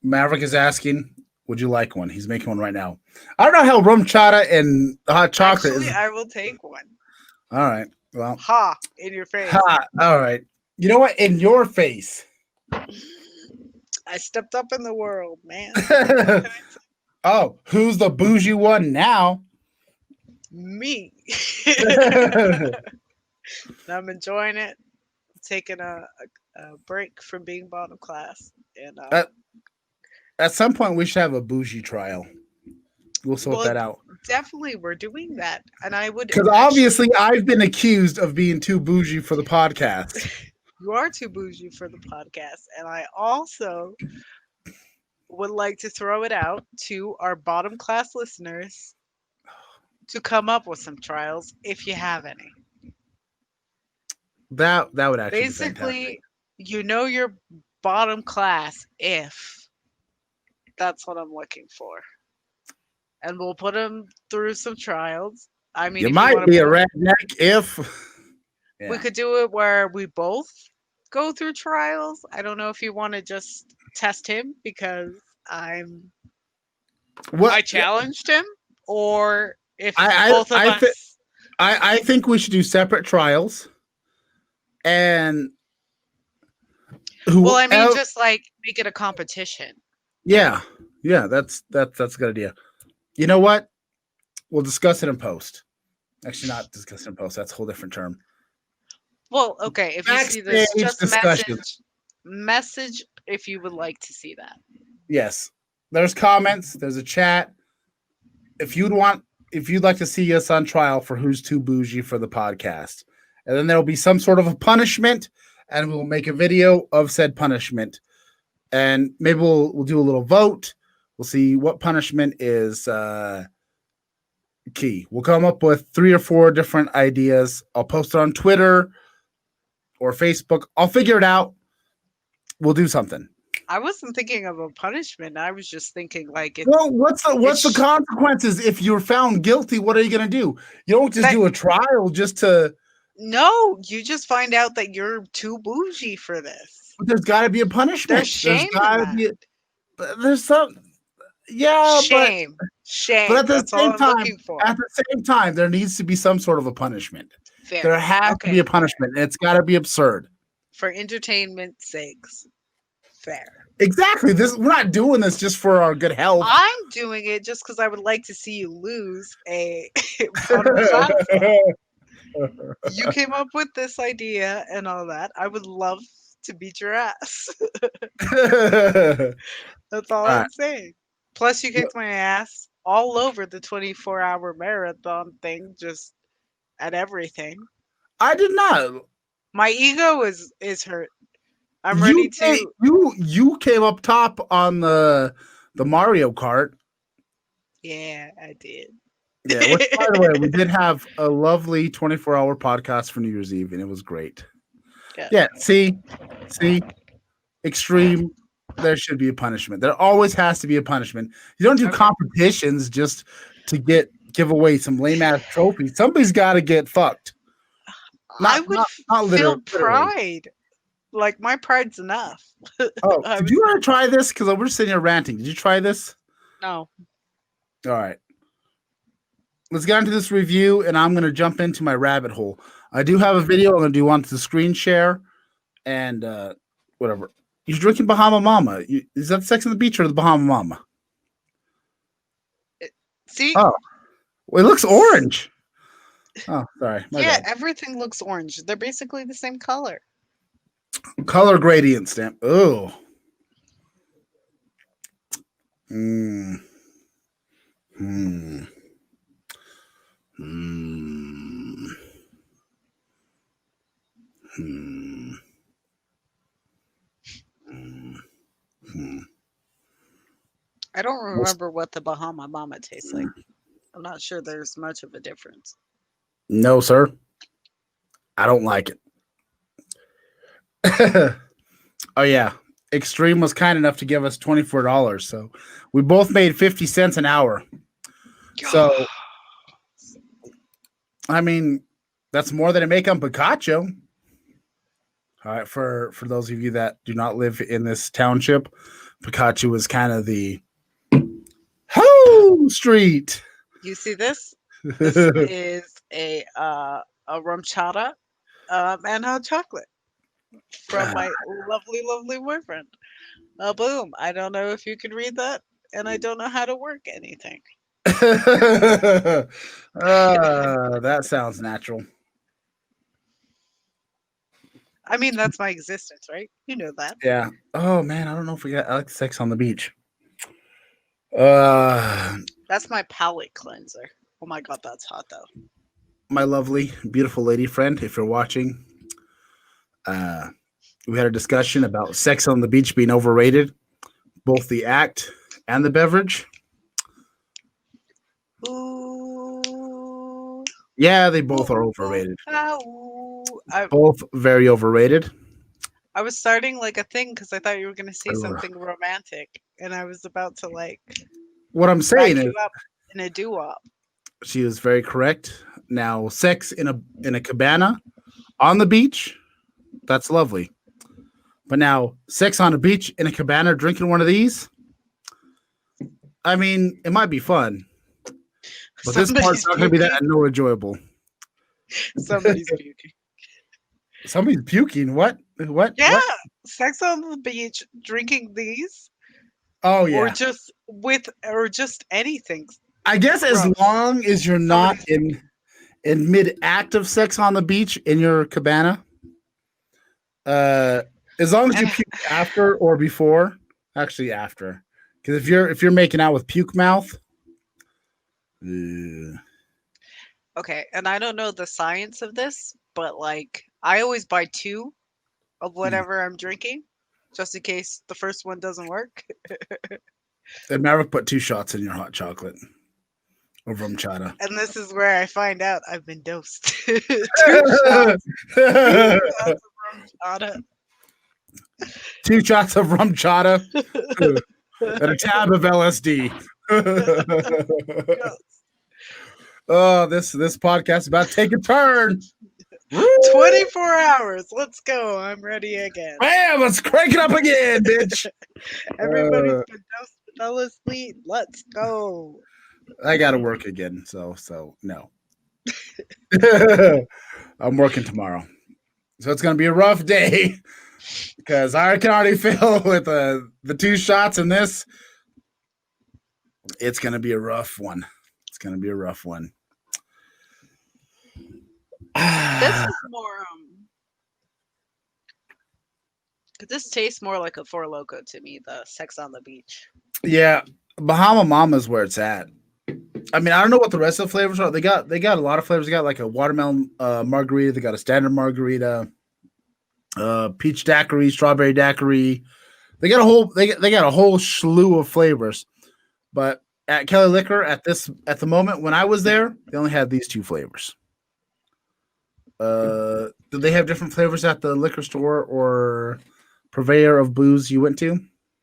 Maverick is asking, would you like one? He's making one right now. I don't know how rum chata and hot chocolate Actually, I will take one. All right. Well, Ha! In your face. ha. All right. You know what? In your face. I stepped up in the world, man. Oh, who's the bougie one now? Me. I'm enjoying it. Taking a break from being bottom class. And at, at some point, we should have a bougie trial. We'll sort well, that out. definitely we're doing that. And I would Because actually, obviously, I've been accused of being too bougie for the podcast. you are too bougie for the podcast. And I also would like to throw it out to our bottom class listeners to come up with some trials if you have any. That would actually be fantastic. Basically, you know your bottom class if that's what I'm looking for. And we'll put them through some trials. I mean, You if you might want to be a put them, redneck if. we Yeah. could do it where we both go through trials. I don't know if you want to just test him because I'm What I challenged him, or if I both of I I, th- us. I think we should do separate trials, and Well, I mean, who? just like make it a competition. Yeah, yeah. That's a good idea. You know what? We'll discuss it in post. Actually, not discuss it in post. That's a whole different term. Well, okay, if you see this, Backstage just discussion. message if you would like to see that. Yes, there's comments. There's a chat. If you'd like to see us on trial for who's too bougie for the podcast, and then there'll be some sort of a punishment, and we'll make a video of said punishment, and maybe we'll do a little vote. We'll see what punishment is key. We'll come up with 3 or 4 different ideas. I'll post it on Twitter or Facebook. I'll figure it out. We'll do something. I wasn't thinking of a punishment. I was just thinking like Well, what's the consequences if you're found guilty? What are you going to do? You don't just do a trial just to. No, you just find out that you're too bougie for this. But there's got to be a punishment. There's shame in that. There's some. Yeah, shame. But at the That's all same I'm time, looking for. there needs to be some sort of a punishment. Fair. There has to be a punishment. Fair. It's got to be absurd. For entertainment's sakes. Fair. Exactly. We're not doing this just for our good health. I'm doing it just because I would like to see you lose a You came up with this idea and all that. I would love to beat your ass. That's all I'm saying. Plus, you kicked my ass all over the 24-hour marathon thing, just at everything. I did not. My ego is hurt. I'm ready to. You came up top on the Mario Kart. Yeah, I did. Yeah, which, by the way, we did have a lovely 24-hour podcast for New Year's Eve, and it was great. Yeah, see, extreme. There should be a punishment. There always has to be a punishment. You don't do competitions just to give away some lame ass trophies. Somebody's got to get fucked. I would feel pride. Like my pride's enough. Oh, did you want to try this? Because we're sitting here ranting. Did you try this? No. All right. Let's get into this review, and I'm going to jump into my rabbit hole. I do have a video I'm going to do onto the screen share, and whatever. You're drinking Bahama Mama. Is that Sex on the Beach or the Bahama Mama? See? Oh, well, it looks orange. Oh, sorry. My bad. Everything looks orange. They're basically the same color. Color gradient stamp. Oh. Hmm. Hmm. Hmm. Hmm. Hmm. I don't remember what the Bahama Mama tastes like. I'm not sure there's much of a difference. No, sir. I don't like it. Oh, yeah. Extreme was kind enough to give us $24. So we both made 50 cents an hour. So, I mean, that's more than I make on Picacho. All right. For those of you that do not live in this township, Picacho is kind of the street. You see this? This is a a rum chata, and hot chocolate from my lovely, lovely boyfriend. Boom. I don't know if you can read that, and I don't know how to work anything. That sounds natural. I mean, that's my existence, right? You know that. Yeah. Oh man, I don't know if we got Alex Sex on the Beach. Uh, That's my palate cleanser. Oh my god, that's hot though. my lovely, beautiful lady friend, if you're watching, uh, we had a discussion about Sex on the Beach being overrated, both the act and the beverage. Ooh. Yeah, they both are Ooh, ooh, overrated. ah, ooh. Both very overrated. I was starting like a thing because I thought you were gonna say Ugh. something romantic, and I was about to like What I'm back saying is, you up in a doo wop. she is very correct. Now, sex in a cabana on the beach, that's lovely. But now, sex on a beach in a cabana drinking one of these, I mean, it might be fun, but this part's Somebody's not going to be that puking. no enjoyable. Somebody's puking. Somebody's puking. What? What? Yeah, What? sex on the beach, drinking these, Oh or yeah. just with, or just anything I guess as gross. long as you're not Somebody's puking. in mid act of sex on the beach in your cabana, uh, as long as you And puke after or before, actually after, because if you're making out with puke mouth, ugh. okay, and I don't know the science of this, but like I always buy two of whatever I'm drinking, just in case the first one doesn't work. And Maverick put 2 shots in your hot chocolate of rum chata. And this is where I find out I've been dosed. Two shots. 2 shots of rum chata. 2 shots of rum chata and a tab of LSD. Oh, this podcast is about to take a turn. 24 hours. Let's go. I'm ready again. Bam, let's crank it up again, bitch. Everybody's been dosed, fell asleep. Let's go. I gotta work again, so no. I'm working tomorrow. So it's gonna be a rough day because I can already feel with the 2 shots in this. It's gonna be a rough one. It's gonna be a rough one. This is more this tastes more like a Four Loco to me, the Sex on the Beach. Yeah, Bahama Mama is where it's at. I mean, I don't know what the rest of the flavors are. They got a lot of flavors. They got like a watermelon margarita. They got a standard margarita, peach daiquiri, strawberry daiquiri. They got a whole slew of flavors. But at Kelly Liquor at the moment when I was there, they only had these 2 flavors. Did they have different flavors at the liquor store or purveyor of booze you went to?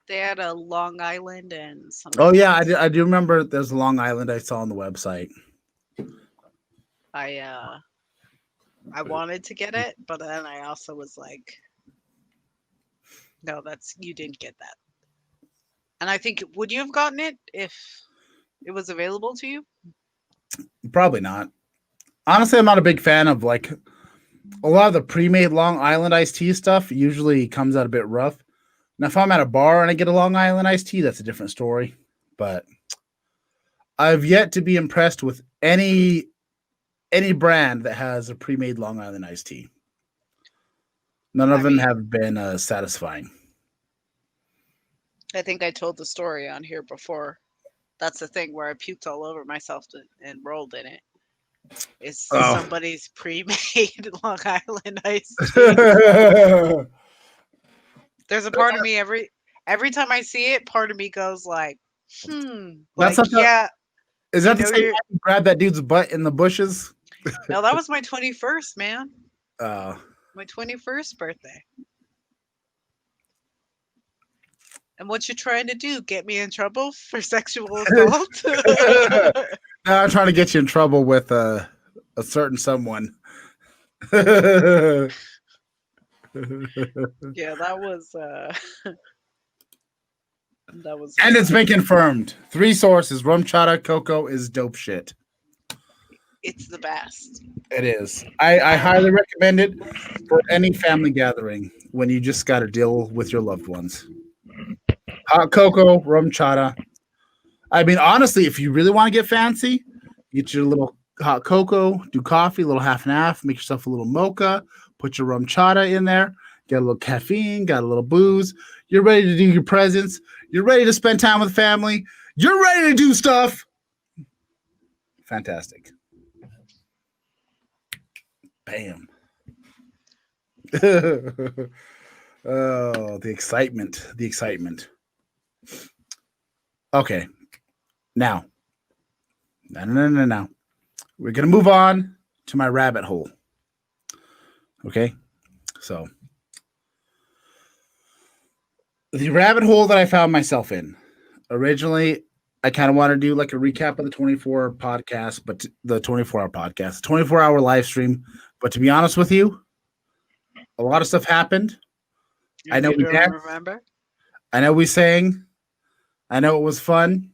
They had a Long Island and Oh something yeah, else. I do remember. There's a Long Island I saw on the website. I uh I wanted to get it, but then I also was like, no, that's you didn't get that. And I think would you have gotten it if it was available to you? Probably not. Honestly, I'm not a big fan of like a lot of the pre-made Long Island iced tea stuff. Usually comes out a bit rough. Now, if I'm at a bar and I get a Long Island iced tea, that's a different story. But I've yet to be impressed with any brand that has a pre-made Long Island iced tea. None of I them mean, have been satisfying. I think I told the story on here before. That's the thing where I puked all over myself and rolled in it. It's Oh. somebody's pre-made Long Island iced tea. There's a part of me every time I see it, part of me goes like, That's like not the, yeah, is you that the know same you're time you grab that dude's butt in the bushes? no, that was my 21st, man. Uh, My 21st birthday. And what you trying to do? Get me in trouble for sexual assault? now I'm trying to get you in trouble with a certain someone. Yeah, that was And rough. it's been confirmed. 3 sources. Rum chata cocoa is dope shit. it's the best. It is. I highly recommend it for any family gathering when you just got to deal with your loved ones. Hot cocoa, rum chata. I mean, honestly, if you really want to get fancy, get your little hot cocoa, do coffee, a little half and half, make yourself a little mocha, put your rum chata in there, get a little caffeine, got a little booze. You're ready to do your presents. You're ready to spend time with family. You're ready to do stuff. Fantastic. Bam. Oh, the excitement. The excitement. Okay. Now. No. We're going to move on to my rabbit hole. Okay. So, the rabbit hole that I found myself in. Originally, I kind of want to do like a recap of the 24 podcast, but the 24-hour podcast, 24-hour live stream. But to be honest with you, a lot of stuff happened. I know You we don't danced. remember? I know we sang. I know it was fun.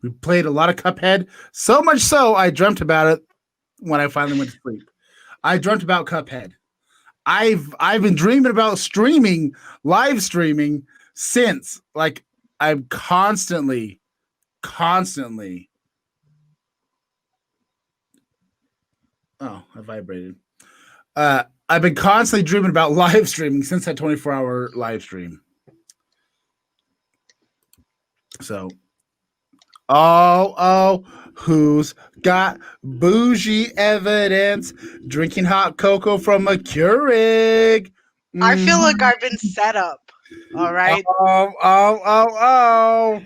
We played a lot of Cuphead. So much so, I dreamt about it when I finally went to sleep. I dreamt about Cuphead. I've been dreaming about live streaming since. Like I'm constantly. Oh, I vibrated. I've been constantly dreaming about live streaming since that 24-hour live stream. So, who's got bougie evidence? Drinking hot cocoa from a Keurig. I feel like I've been set up. All right. Oh.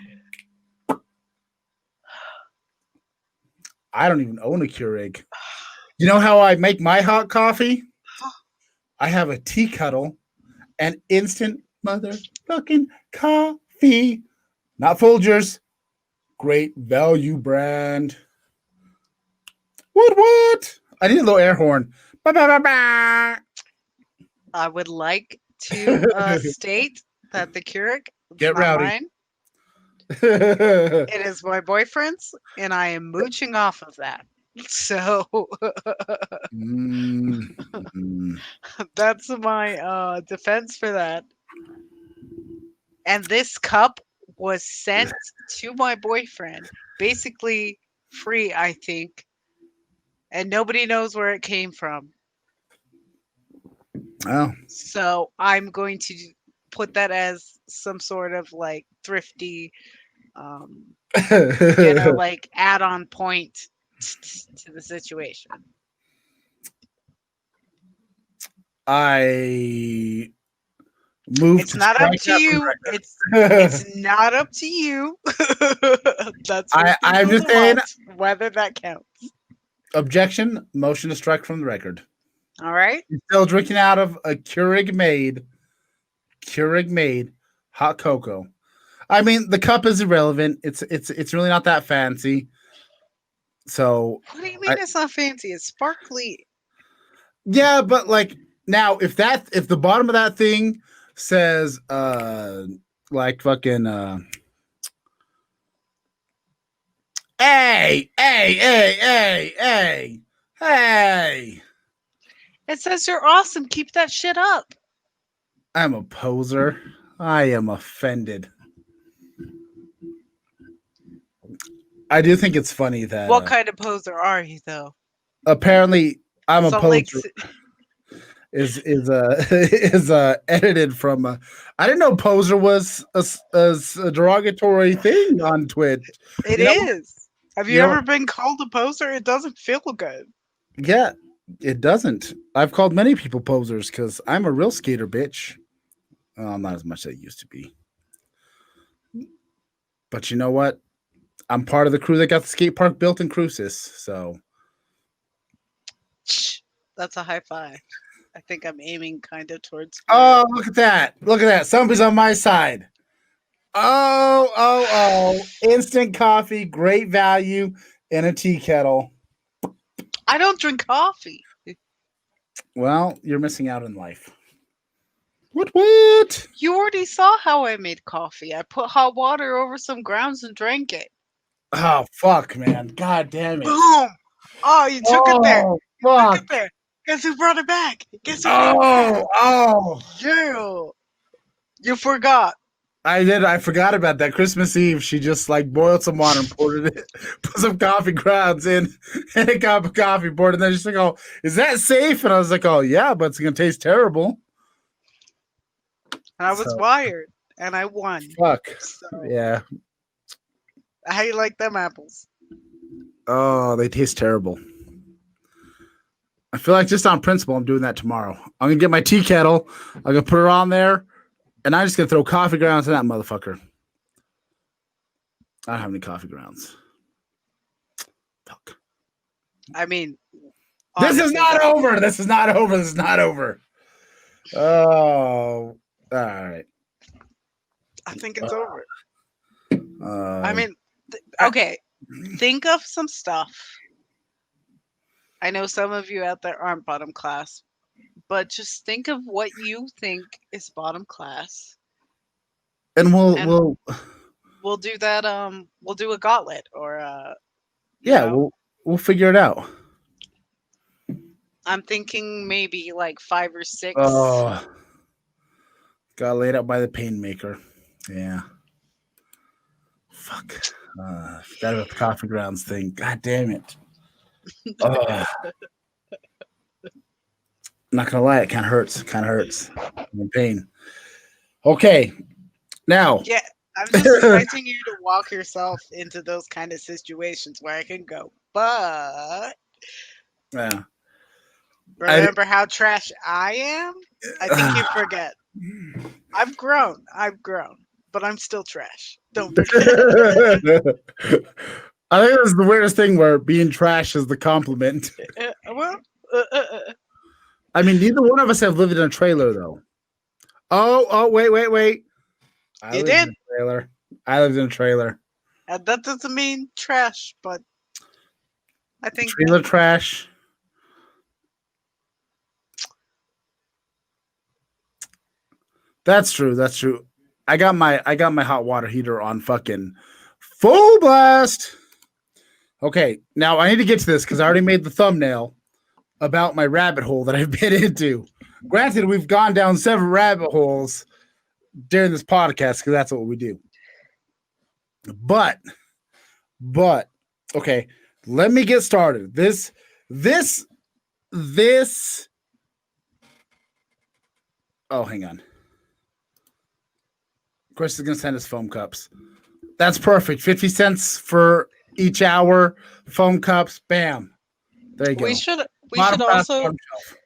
I don't even own a Keurig. You know how I make my hot coffee? I have a tea kettle and instant motherfucking coffee. Not Folgers. Great value brand. What? I need a little air horn. I would like to state that the Keurig is Get not rowdy. mine. It is my boyfriend's, and I am mooching off of that. So that's my defense for that. And this cup was sent to my boyfriend, basically free, I think, and nobody knows where it came from. Oh. So I'm going to put that as some sort of like thrifty, like add-on point to the situation. I moved. It's not up to you. It's not up to you. That's I'm just saying. Whether that counts. Objection. Motion to strike from the record. All right. You're still drinking out of a Keurig made hot cocoa. I mean, the cup is irrelevant. It's really not that fancy. So what do you mean it's not fancy? It's sparkly. Yeah, but like now, if the bottom of that thing says like fucking hey. It says you're awesome. Keep that shit up. I'm a poser. I am offended. I do think it's funny that. What kind of poser are you, though? Apparently, I'm a poser. Is edited from. I didn't know poser was a derogatory thing on Twitch. It is. Have you ever been called a poser? It doesn't feel good. Yeah, it doesn't. I've called many people posers because I'm a real skater bitch. Not as much as I used to be. But you know what? I'm part of the crew that got the skate park built in Cruces, so. That's a high five. I think I'm aiming kind of towards. Oh, look at that. Somebody's on my side. Oh. Instant coffee, great value in a tea kettle. I don't drink coffee. Well, you're missing out in life. What? You already saw how I made coffee. I put hot water over some grounds and drank it. Oh, fuck, man. God damn it. Boom. Oh, you took it there. Oh, You took fuck. it there. Guess who brought it back? Guess who brought it back? Oh. Yeah. You forgot. I did. I forgot about that. Christmas Eve, she just like boiled some water and poured it in, put some coffee grounds in, and a cup of coffee poured. And then she's like, "Oh, is that safe?" And I was like, "Oh yeah, but it's gonna taste terrible." And I was So wired. And I won. fuck. So, Yeah. how you like them apples? Oh, they taste terrible. I feel like just on principle, I'm doing that tomorrow. I'm gonna get my tea kettle. I'm gonna put it on there, and I'm just gonna throw coffee grounds in that motherfucker. I don't have any coffee grounds. Fuck. I mean, This is honestly, not though, over. This is not over. This is not over. Oh, all right. I think it's over. I Um, mean, okay, think of some stuff. I know some of you out there aren't bottom class, but just think of what you think is bottom class, and and we'll do that. We'll do a gauntlet, or you yeah, know, we'll figure it out. I'm thinking maybe like 5 or 6. Oh, got laid out by the pain maker. Yeah. Fuck. Forgot about the coffee grounds thing. God damn it. Oh, not gonna lie, it kind of hurts. Kind of hurts. I'm in pain. Okay, now. Yeah, I'm just expecting you to walk yourself into those kind of situations where I can go, but Yeah. I, remember how trash I am? I think you forget. I've grown. I've grown. But I'm still trash. Don't forget. I think that's the weirdest thing where being trash is the compliment. Well, I mean, neither one of us have lived in a trailer though. Oh, wait. I you lived in did. a trailer. I lived in a trailer. And that doesn't mean trash, but I think Trailer trash. That's true. That's true. I got my hot water heater on fucking full blast. Okay, now I need to get to this because I already made the thumbnail about my rabbit hole that I've been into. Granted, we've gone down several rabbit holes during this podcast because that's what we do. But, okay, let me get started. This. Oh, hang on. Chris is gonna send us foam cups. That's perfect. 50 cents for each hour. Foam cups. Bam. There you go. we should we Bottom should class, also bottom shelf.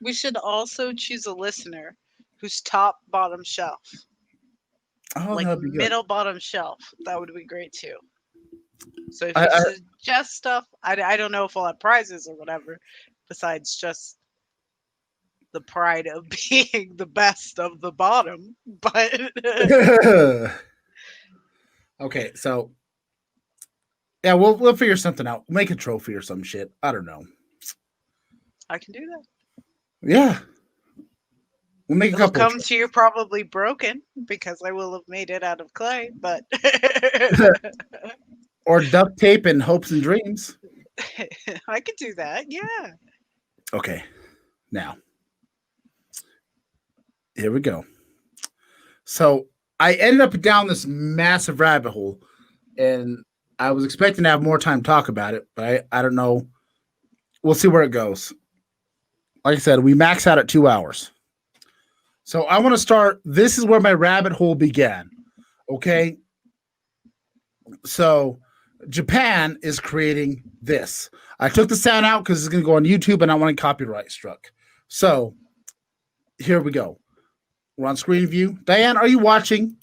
we should also choose a listener who's top bottom shelf. Oh, Like that'd be good. middle bottom shelf. That would be great too. So if I, you I suggest stuff, I don't know if we'll have prizes or whatever, besides just the pride of being the best of the bottom. But okay, so yeah, we'll figure something out. Make a trophy or some shit. I don't know. I can do that. Yeah, we'll make a It'll couple of come to you probably broken because I will have made it out of clay, but or duct tape and hopes and dreams. I could do that. Yeah. Okay, now here we go. So I ended up down this massive rabbit hole, and I was expecting to have more time to talk about it, but I don't know. We'll see where it goes. Like I said, we max out at 2 hours. So I want to start. This is where my rabbit hole began. Okay. So Japan is creating this. I took the sound out because it's going to go on YouTube and I want to copyright struck. So here we go. We're on screen view. Diane, are you watching?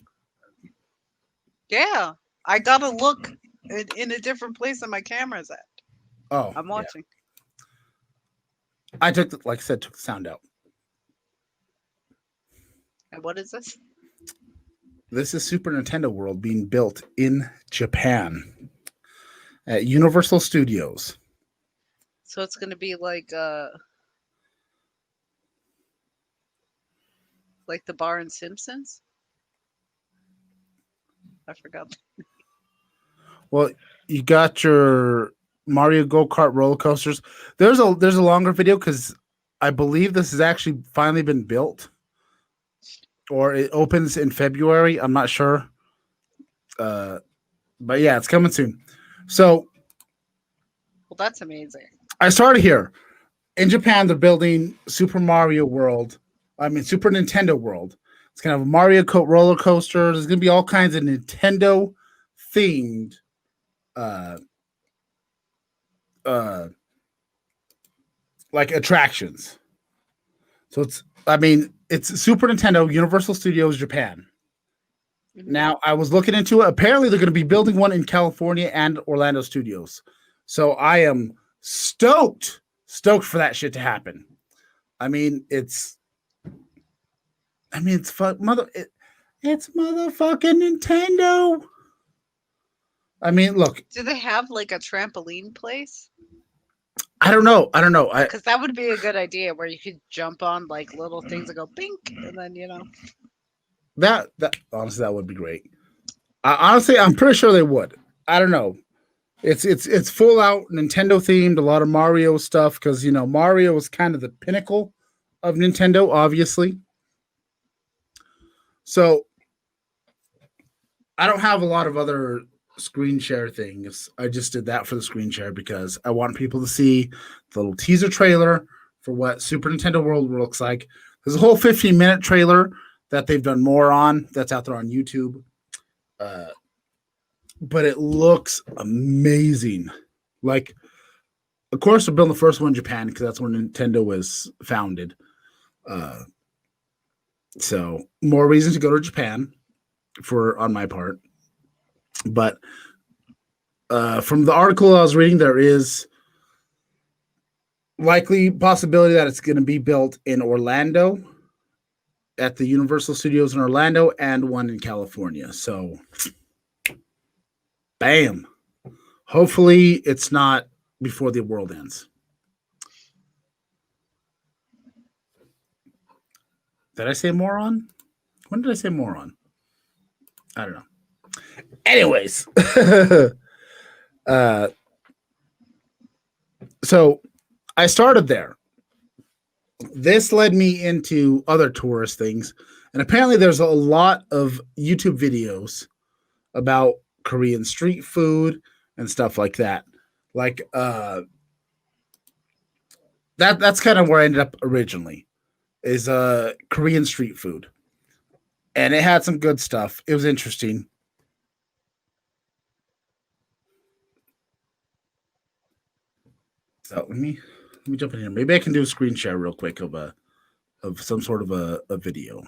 Yeah. I gotta look in a different place than my camera's at. Oh, I'm yeah. watching. I took the, like I said, took the sound out. And what is this? This is Super Nintendo World being built in Japan at Universal Studios. So it's gonna be like the bar in Simpsons? I forgot. Well, you got your Mario Go Kart roller coasters. There's a longer video because I believe this has actually finally been built, or it opens in February. I'm not sure, uh, but yeah, it's coming soon. So Well, that's amazing. I started here in Japan. They're building Super Mario World. I mean Super Nintendo World. It's gonna have a Mario roller coaster. There's gonna be all kinds of Nintendo themed uh uh like attractions. So it's Super Nintendo Universal Studios Japan. Hmm. Now I was looking into it. Apparently they're going to be building one in California and Orlando studios. So I am stoked for that shit to happen. I mean, it's it's motherfucking Nintendo. I mean, look, Do they have like a trampoline place? I don't know. I don't know. Because that would be a good idea where you could jump on like little things that go bink, and then That honestly that would be great. Honestly, I'm pretty sure they would. I don't know. It's full out Nintendo themed, a lot of Mario stuff because Mario is kind of the pinnacle of Nintendo, obviously. So I don't have a lot of other screen share things. I just did that for the screen share because I want people to see the little teaser trailer for what Super Nintendo World looks like. There's a whole 15-minute trailer that they've done more on that's out there on YouTube. Uh, but it looks amazing. Like, of course, they're building the first one in Japan because that's where Nintendo was founded. Uh, so more reasons to go to Japan for on my part. But from the article I was reading, there is likely possibility that it's going to be built in Orlando at the Universal Studios in Orlando and one in California. So, bam. Hopefully, it's not before the world ends. Did I say moron? When did I say moron? I don't know. Anyways, uh, so I started there. This led me into other tourist things, and apparently, there's a lot of YouTube videos about Korean street food and stuff like that. Like that's kind of where I ended up originally is Korean street food. And it had some good stuff. It was interesting. So let me jump in here. Maybe I can do a screen share real quick of some sort of a video.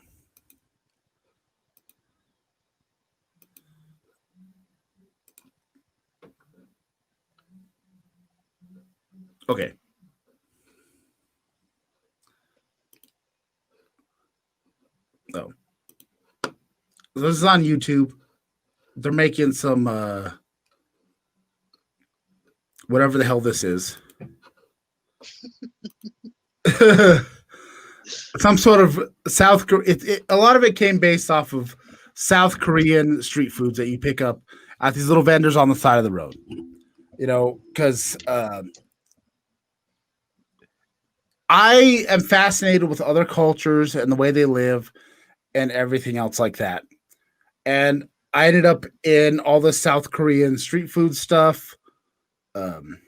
Okay. Oh. This is on YouTube. They're making some whatever the hell this is. Some sort of South Korea. A lot of it came based off of South Korean street foods that you pick up at these little vendors on the side of the road. Because I am fascinated with other cultures and the way they live and everything else like that. And I ended up in all the South Korean street food stuff. Um,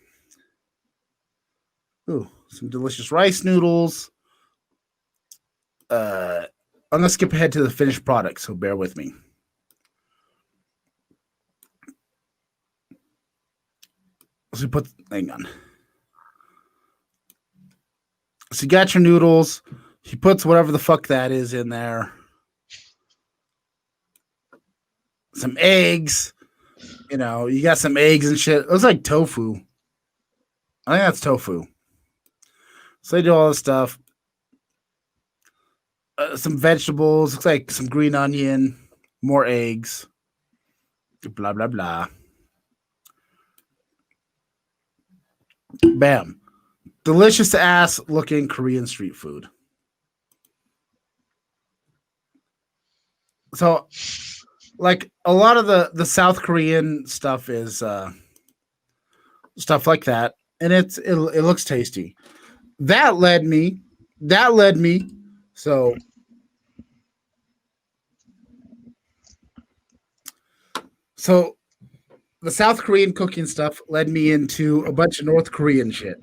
some delicious rice noodles. I'm gonna skip ahead to the finished product, so bear with me. So hang on. So you got your noodles. He puts whatever the fuck that is in there. Some eggs. You got some eggs and shit. It looks like tofu. I think that's tofu. So they do all this stuff. Some vegetables. Looks like some green onion. More eggs. Blah, blah, blah. Bam. Delicious ass looking Korean street food. So, like a lot of the South Korean stuff is stuff like that, and it looks tasty. That led me. That led me. So so the South Korean cooking stuff led me into a bunch of North Korean shit.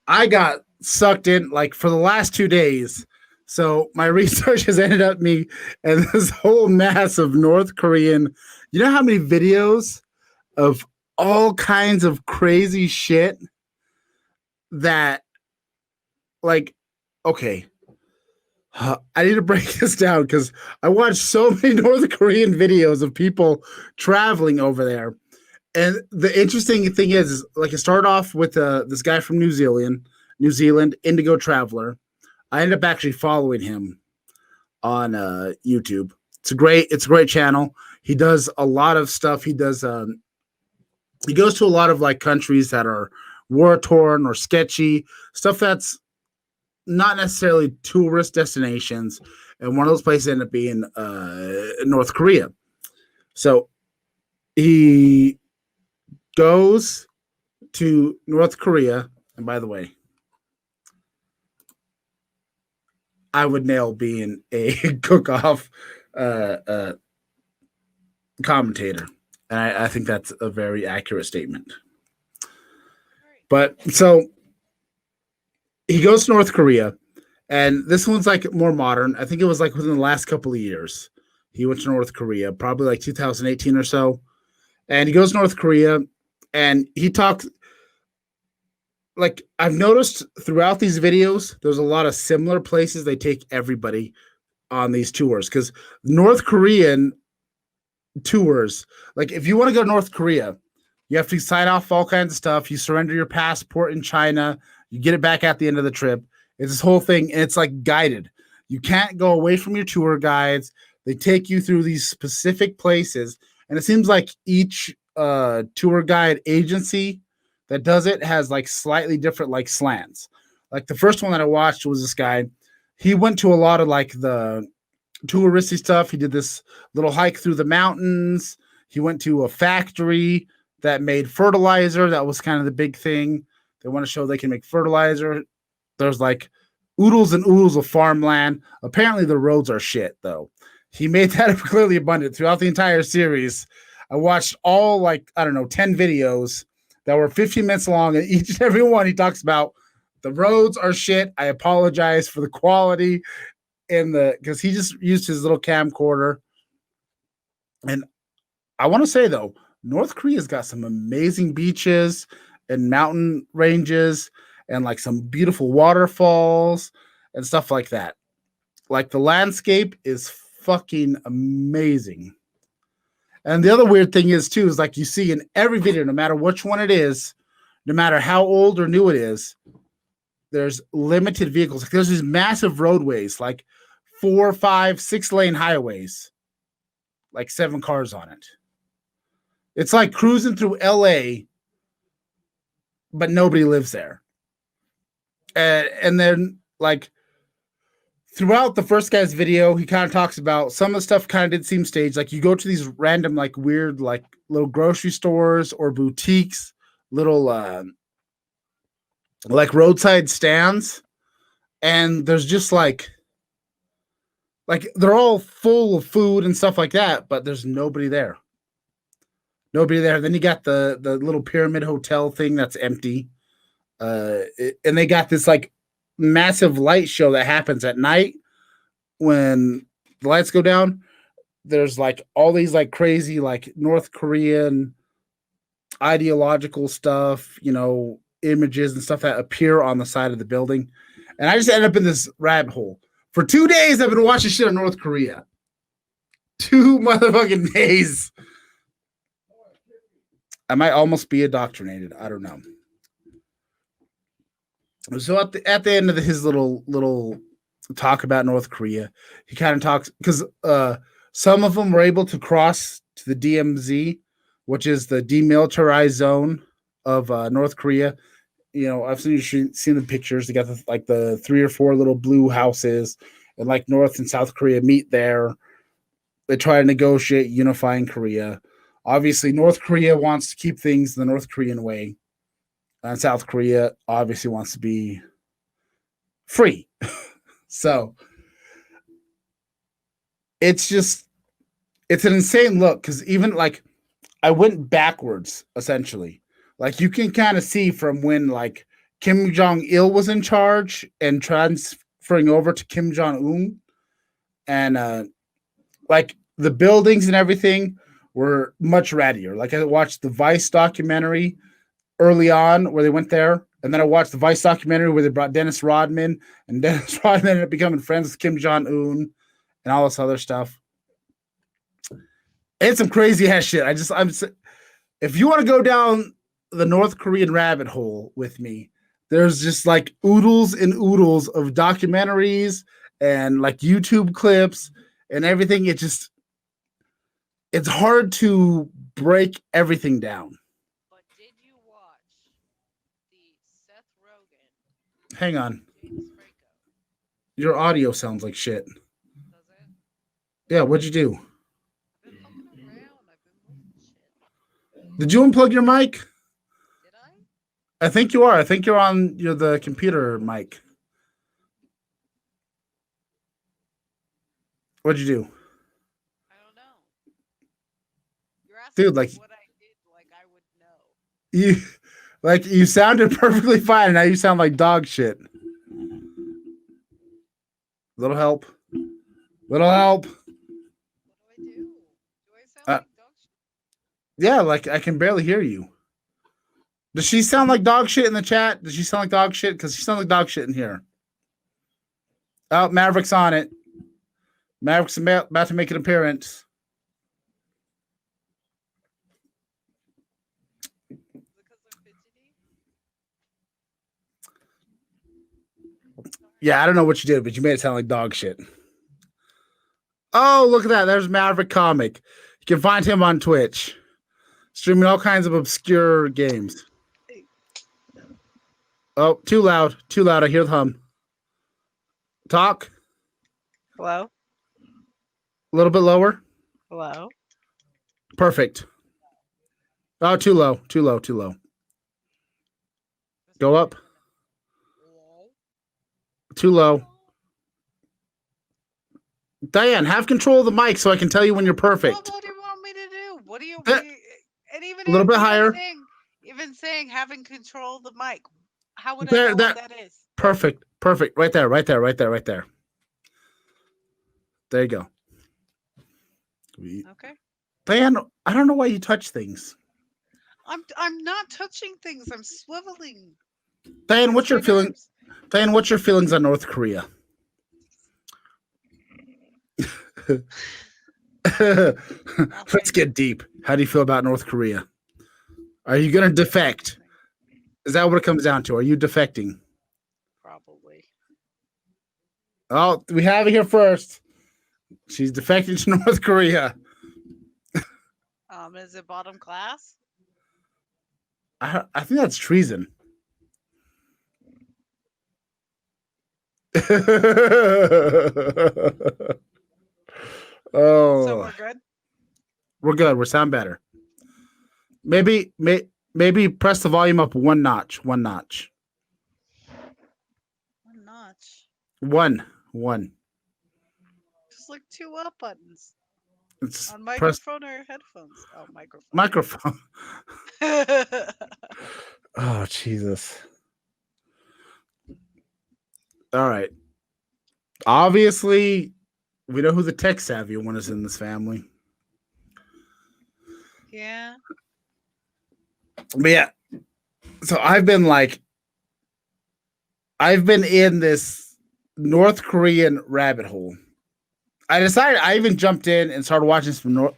I got sucked in like for the last 2 days. So my research has ended up me and this whole mass of North Korean. You know how many videos of all kinds of crazy shit that like okay. I need to break this down because I watched so many North Korean videos of people traveling over there. And the interesting thing is like it started off with this guy from New Zealand, Indigo Traveler. I ended up actually following him on YouTube. It's a great channel. He does a lot of stuff. He goes to a lot of like countries that are war torn or sketchy stuff that's not necessarily tourist destinations. And one of those places ended up being North Korea. So he goes to North Korea, and by the way, I would nail being a cook-off commentator, and I think that's a very accurate statement. But so he goes to North Korea, and this one's like more modern. I think it was like within the last couple of years. He went to North Korea, probably like 2018 or so, and he goes to North Korea, and he talks like I've noticed throughout these videos, there's a lot of similar places they take everybody on these tours because North Korean tours, like if you want to go to North Korea, you have to sign off all kinds of stuff. You surrender your passport in China, you get it back at the end of the trip. It's this whole thing, and it's like guided. You can't go away from your tour guides. They take you through these specific places, and it seems like each tour guide agency that does it has like slightly different like slants. Like the first one that I watched was this guy. He went to a lot of like the touristy stuff. He did this little hike through the mountains. He went to a factory that made fertilizer. That was kind of the big thing. They want to show they can make fertilizer. There's like oodles and oodles of farmland. Apparently the roads are shit though. He made that clearly abundant throughout the entire series. I watched all like, I don't know, 10 videos that were 15 minutes long, and each and every one he talks about the roads are shit. I apologize for the quality in the because he just used his little camcorder. And I want to say though, North Korea's got some amazing beaches and mountain ranges and like some beautiful waterfalls and stuff like that. Like the landscape is fucking amazing. And the other weird thing is too is like you see in every video, no matter which one it is, no matter how old or new it is, there's limited vehicles. Like there's these massive roadways, like 4, 5, 6 lane highways, like 7 cars on it. It's like cruising through LA, but nobody lives there. And then like throughout the first guy's video, he kind of talks about some of the stuff kind of did seem staged. Like you go to these random, like weird, like little grocery stores or boutiques, little like roadside stands, and there's just like they're all full of food and stuff like that, but there's nobody there. Nobody there. Then you got the little pyramid hotel thing that's empty. And they got this like massive light show that happens at night when the lights go down. There's like all these like crazy like North Korean ideological stuff, you know, images and stuff that appear on the side of the building. And I just ended up in this rabbit hole. For 2 days, I've been watching shit on North Korea. 2 motherfucking days. I might almost be indoctrinated. I don't know. So at the end of his little talk about North Korea, he kind of talks because some of them were able to cross to the DMZ, which is the demilitarized zone of North Korea. You know, I've seen the pictures. They got the 3 or 4 little blue houses, and like North and South Korea meet there. They try to negotiate unifying Korea. Obviously, North Korea wants to keep things the North Korean way. And South Korea obviously wants to be free. So it's just, it's an insane look because even like I went backwards essentially. Like you can kind of see from when like Kim Jong Il was in charge and transferring over to Kim Jong Un, and like the buildings and everything were much rattier. Like I watched the Vice documentary early on where they went there, and then I watched the Vice documentary where they brought Dennis Rodman, and Dennis Rodman ended up becoming friends with Kim Jong Un and all this other stuff. It's some crazy ass shit. If you want to go down the North Korean rabbit hole with me, there's just like oodles and oodles of documentaries and like YouTube clips and everything. It's hard to break everything down. But did you watch the Seth Rogen? Hang on. James Franco? Your audio sounds like shit. Does it? Yeah, what'd you do? I've been fucking around. I've been moving shit. Did you unplug your mic? Did I? I think you are. I think you're on the computer mic. What'd you do? I don't know. You're asking Dude, like me what I did like I would know. you sounded perfectly fine, and now you sound like dog shit. Little help. Little help. What do I do? Do I sound Uh, like dog shit? Yeah, like I can barely hear you. Does she sound like dog shit in the chat? Does she sound like dog shit? Because she sounds like dog shit in here. Oh, Maverick's on it. Maverick's about to make an appearance. Is it because I'm fidgety? Yeah, I don't know what you did, but you made it sound like dog shit. Oh, look at that. There's Maverick Comic. You can find him on Twitch, streaming all kinds of obscure games. Oh, too loud. Too loud. I hear the hum. Talk. Hello? A little bit lower. Hello? Perfect. Oh, too low. Too low. Too low. Go up. Too low. Diane, have control of the mic so I can tell you when you're perfect. What do you want me to do? What do you and even A little bit higher. Even saying having control of the mic. How would I know what that is? Perfect. Perfect. Right there. Right there. Right there. Right there. There you go. Okay. Diane, I don't know why you touch things. I'm not touching things. I'm swiveling. Diane, what's your feelings? Diane, what's your feelings on North Korea? Let's get deep. How do you feel about North Korea? Are you going to defect? Is that what it comes down to? Are you defecting? Probably. Oh, we have it here first. She's defecting to North Korea. Is it bottom class? I think that's treason. Oh, so we're good. We're good. We sound better. Maybe press the volume up one notch. One notch. One notch. One. Just like two up buttons. It's on microphone or headphones? Oh, microphone. Microphone. Oh, Jesus. All right. Obviously, we know who the tech savvy one is in this family. Yeah. But yeah. So I've been in this North Korean rabbit hole. I even jumped in and started watching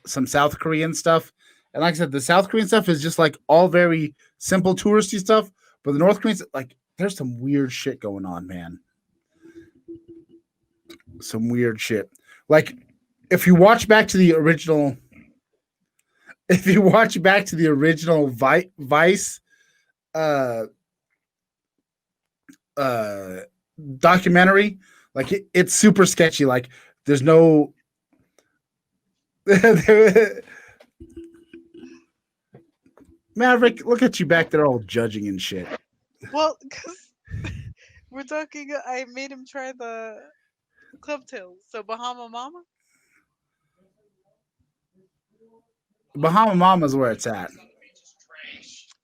some South Korean stuff. And like I said, the South Korean stuff is just like all very simple touristy stuff. But the North Koreans, like, there's some weird shit going on, man. Some weird shit. Like, if you watch back to the original Vice documentary, like it's super sketchy. Like, there's no Maverick, look at you back there all judging and shit. Well, because we're talking, I made him try the Clubtails. So Bahama Mama? Bahama Mama's where it's at.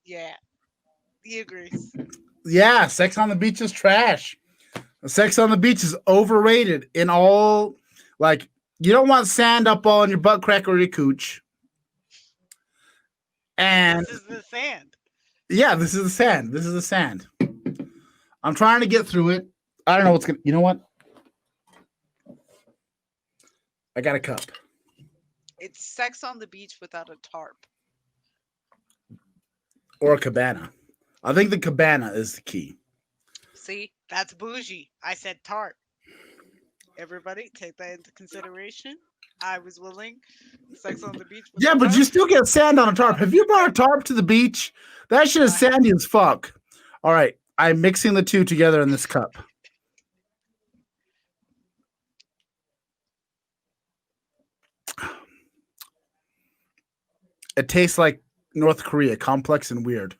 Yeah, he agrees. Yeah, Sex on the Beach is trash. Sex on the Beach is overrated in all, like, you don't want sand up all in your butt crack or your cooch. And this is the sand. yeah, this is the sand. This is the sand. I'm trying to get through it. I don't know what's gonna. You know what? I got a cup. It's Sex on the Beach without a tarp. Or a cabana. I think the cabana is the key. See, that's bougie. I said tarp. Everybody, take that into consideration. I was willing. Sex on the Beach with Yeah, a but tarp. you still get sand on a tarp. Have you brought a tarp to the beach? That shit is sandy as fuck. All right, I'm mixing the two together in this cup. It tastes like North Korea, complex and weird.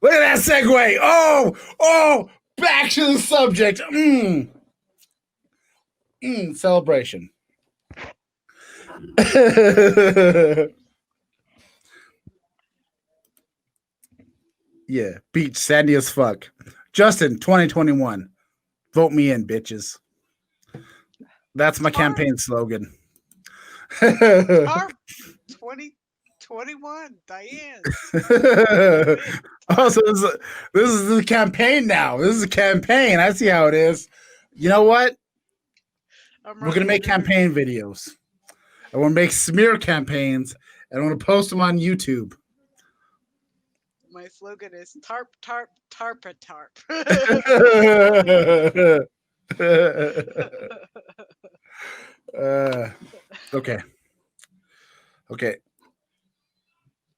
Look at that segue. Oh, back to the subject. Celebration. Yeah, beach, sandy as fuck. Justin, 2021. Vote me in, bitches. That's my campaign slogan. Tarp 2021. Diane. Oh, so this is the campaign now. This is a campaign. I see how it is. You know what? We're gonna make campaign videos. I want to make smear campaigns, and I want to post them on YouTube. My slogan is tarp, tarp, tarpa, tarp. Okay. Okay.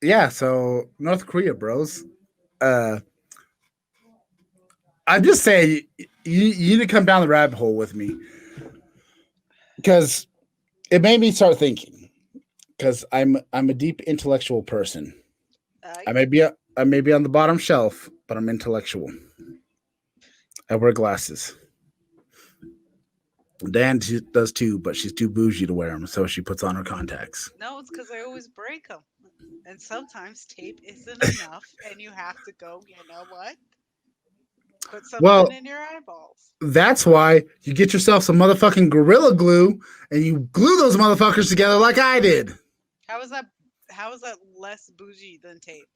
Yeah, so North Korea, bros. I'm just saying you need to come down the rabbit hole with me. Because it made me start thinking. Because I'm a deep intellectual person. I may be on the bottom shelf, but I'm intellectual. I wear glasses. Dan does too, but she's too bougie to wear them, so she puts on her contacts. No, it's because I always break them. And sometimes tape isn't enough, and you have to go, you know what? Put something in your eyeballs. That's why you get yourself some motherfucking Gorilla Glue and you glue those motherfuckers together like I did. How is that less bougie than tape?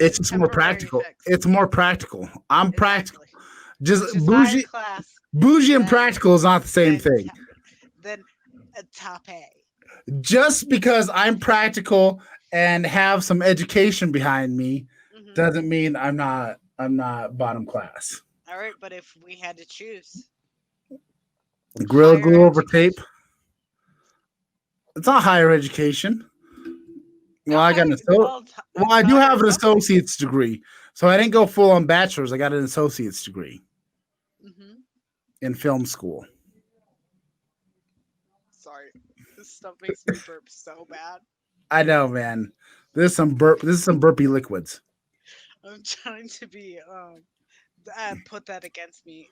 It's just more practical. It's more practical. I'm practical. Just bougie. Bougie and practical is not the same thing. Then a top A. Just because I'm practical and have some education behind me doesn't mean I'm not bottom class. All right, but if we had to choose, Gorilla Glue over tape. It's not higher education. Well, I got I do have an associate's degree, so I didn't go full on bachelor's. I got an associate's degree in film school. Sorry, this stuff makes me burp so bad. I know, man. This is some burpy liquids. I'm trying to be put that against me.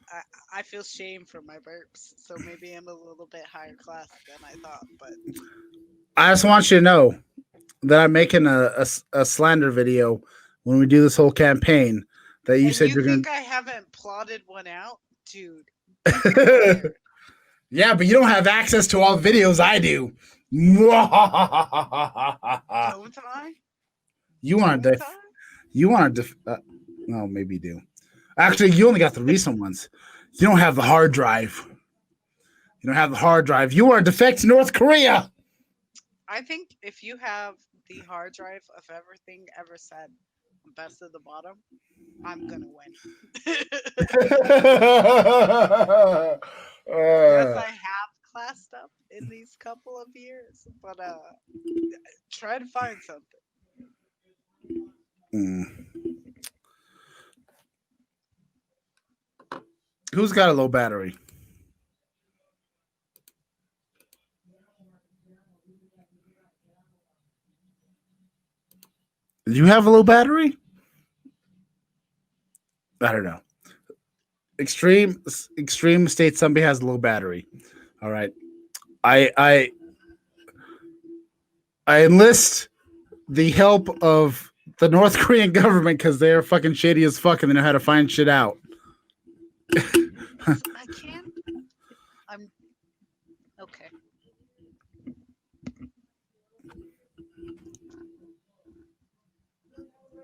I feel shame for my burps, so maybe I'm a little bit higher class than I thought. But I just want you to know that I'm making a slander video when we do this whole campaign. That you said you're going to. I haven't plotted one out, dude. Yeah, but you don't have access to all the videos I do. Don't I? You want to? No, maybe you do. Actually, you only got the recent ones. You don't have the hard drive. You don't have the hard drive. You are a defect to North Korea. I think if you have the hard drive of everything ever said, best of the bottom, I'm gonna win. Yes, I have classed up in these couple of years, but try to find something. Who's got a low battery? Do you have a low battery? I don't know. Extreme states somebody has a low battery. All right. I I I enlist the help of the North Korean government because they're fucking shady as fuck and they know how to find shit out. I can't. I'm okay.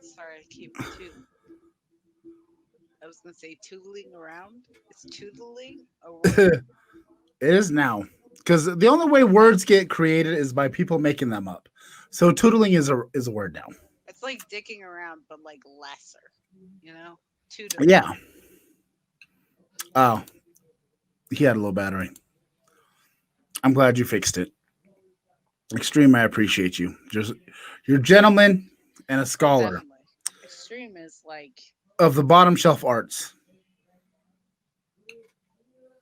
Sorry, I keep I was gonna say tootling around. Is tootling a word? It is now. Because the only way words get created is by people making them up. So tootling is a word now. It's like dicking around, but like lesser. You know, tootling. Yeah. Oh, he had a low battery. I'm glad you fixed it. Extreme, I appreciate you. Just you're a gentleman and a scholar Definitely. Extreme is like of the bottom shelf arts.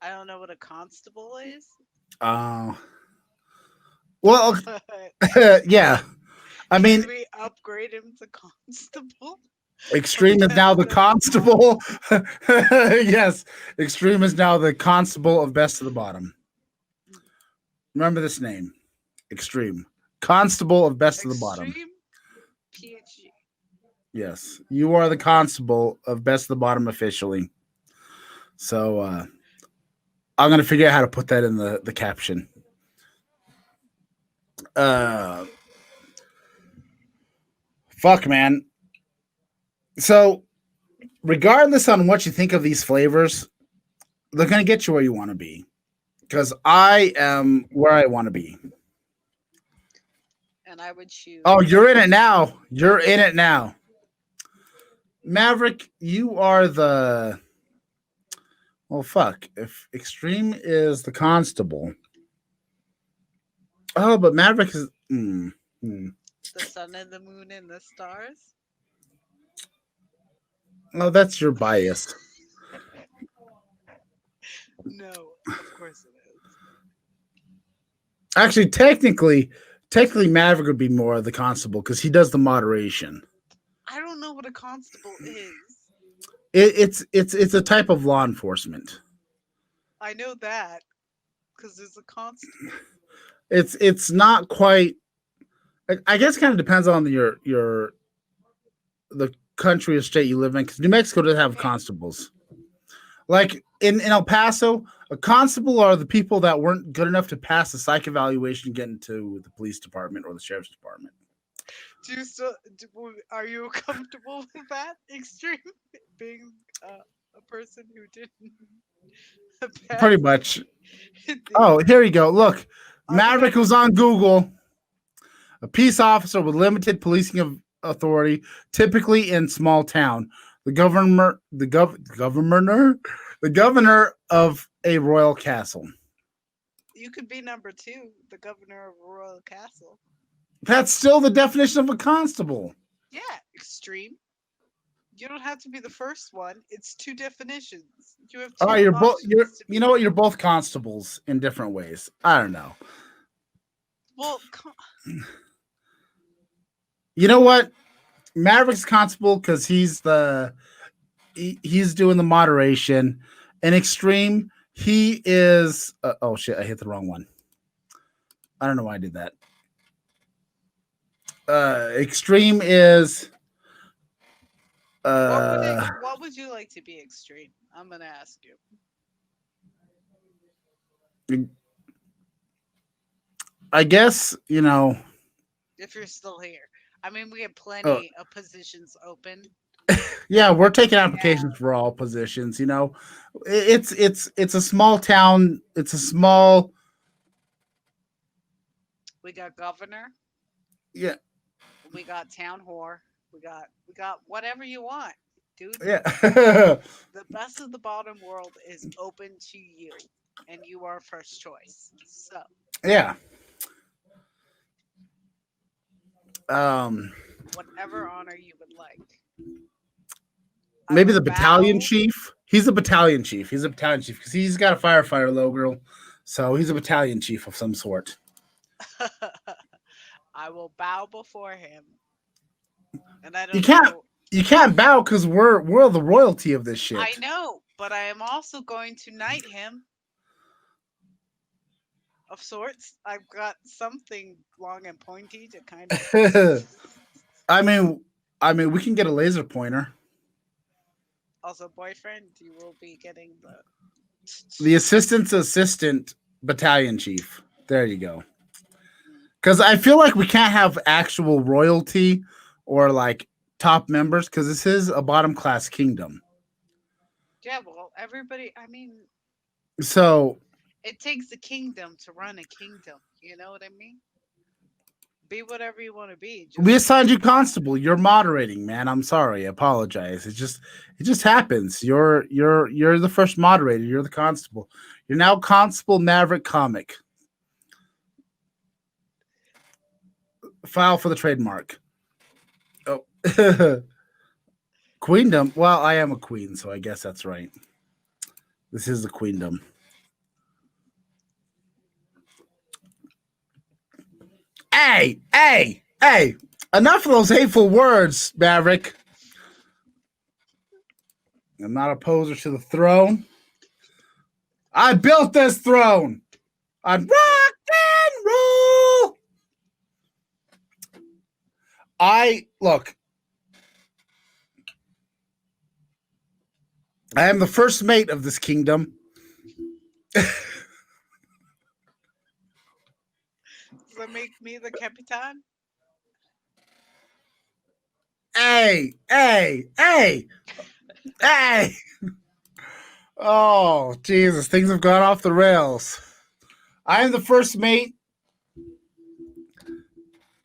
I don't know what a constable is, Uh, well, but yeah. I mean, can we upgrade him to constable of Extreme is now best the of the bottom? constable. Yes, Extreme is now the constable of best of the bottom. Remember this name, Extreme, constable of best of the bottom. Extreme PhD. Yes, you are the constable of best of the bottom officially. So I'm gonna figure out how to put that in the caption. Uh, fuck, man. So regardless on what you think of these flavors, they're gonna get you where you want to be. Because I am where I want to be. And I would Oh, choose. you're in it now. You're in it now. Maverick, you are the. Well, fuck. If Extreme is the constable. Oh, but Maverick is. The sun and the moon and the stars? Oh, that's your bias. No, of course it is. Actually, technically, Maverick would be more the constable because he does the moderation. I don't know what a constable is. It's a type of law enforcement. I know that because there's a constable. It's not quite. I guess it kind of depends on your the country or state you live in because New Mexico does have Okay. constables. Like in El Paso, a constable are the people that weren't good enough to pass the psych evaluation and get into the police department or the sheriff's department. Do you still? Are you comfortable with that extreme being a person who didn't Pretty pass much. the Oh, here you go. Look, I'm Maverick gonna was on Google. A peace officer with limited policing authority, typically in small town. The governor of a royal castle. you could be number two, the governor of Royal Castle. That's still the definition of a constable. Yeah, extreme. You don't have to be the first one. It's two definitions. You have All right, two you're options to you know be. what? You're both constables in different ways. I don't know. Well, You know what? Maverick's constable because he's doing the moderation. And Extreme, he is. Oh shit! I hit the wrong one. I don't know why I did that. Extreme is. Uh, what would you like to be extreme? I'm gonna ask you. I guess you know. If you're still here. I mean, we have Uh, plenty of positions open. yeah, we're taking Yeah. applications for all positions. You know, it's a small town. It's a small. We got governor, Yeah, we got town whore, we got whatever you want, dude. yeah, The best of the bottom world is open to you, and you are first choice. So yeah. Um, whatever honor you would like. I maybe will the battalion bow. chief. He's a battalion chief. He's a battalion chief because he's got a firefighter logo. So he's a battalion chief of some sort. I will bow before him. and I You don't can't know. you can't bow because we're the royalty of this I shit. know, but I am also going to knight him of sorts. I've got something long and pointy to kind of. I mean, we can get a laser pointer. Also, boyfriend, you will be getting the. The assistant's assistant battalion chief. There you go. Because I feel like we can't have actual royalty or like top members because this is a bottom class kingdom. Yeah, well, everybody. I mean, So it takes a kingdom to run a kingdom. You know what I mean? Be whatever you want to be. we Just be assigned you who you are. constable. You're moderating, man. I'm sorry. I apologize. It just happens. You're the first moderator. You're the constable. You're now Constable Maverick Comic. File for the trademark. Oh. Queendom. Well, I am a queen, so I guess that's right. This is the queendom. Hey! Enough of those hateful words, Maverick. I'm not a poser to the throne. I built this throne on Yeah. rock and roll. I look. I am the first mate of this kingdom. Does that make me the capitan? Hey! Oh, Jesus, things have gone off the rails. I am the first mate,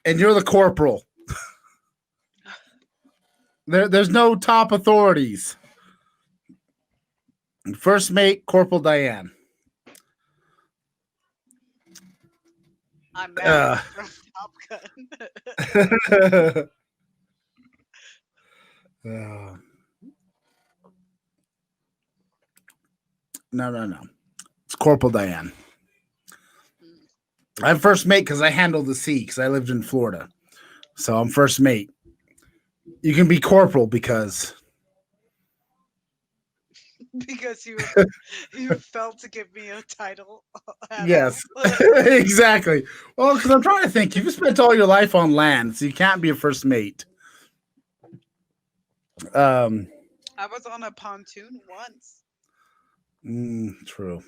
and you're the corporal. There's no top authorities. First mate, Corporal Diane. I'm Uh, Maverick from Top Gun. uh, no. It's Corporal Diane. I'm first mate because I handle the sea because I lived in Florida. So I'm first mate. You can be corporal because Because you felt to give me a title at yes, all. exactly. Well, because I'm trying to think. You've spent all your life on land, so you can't be a first mate. Um, I was on a pontoon once. true.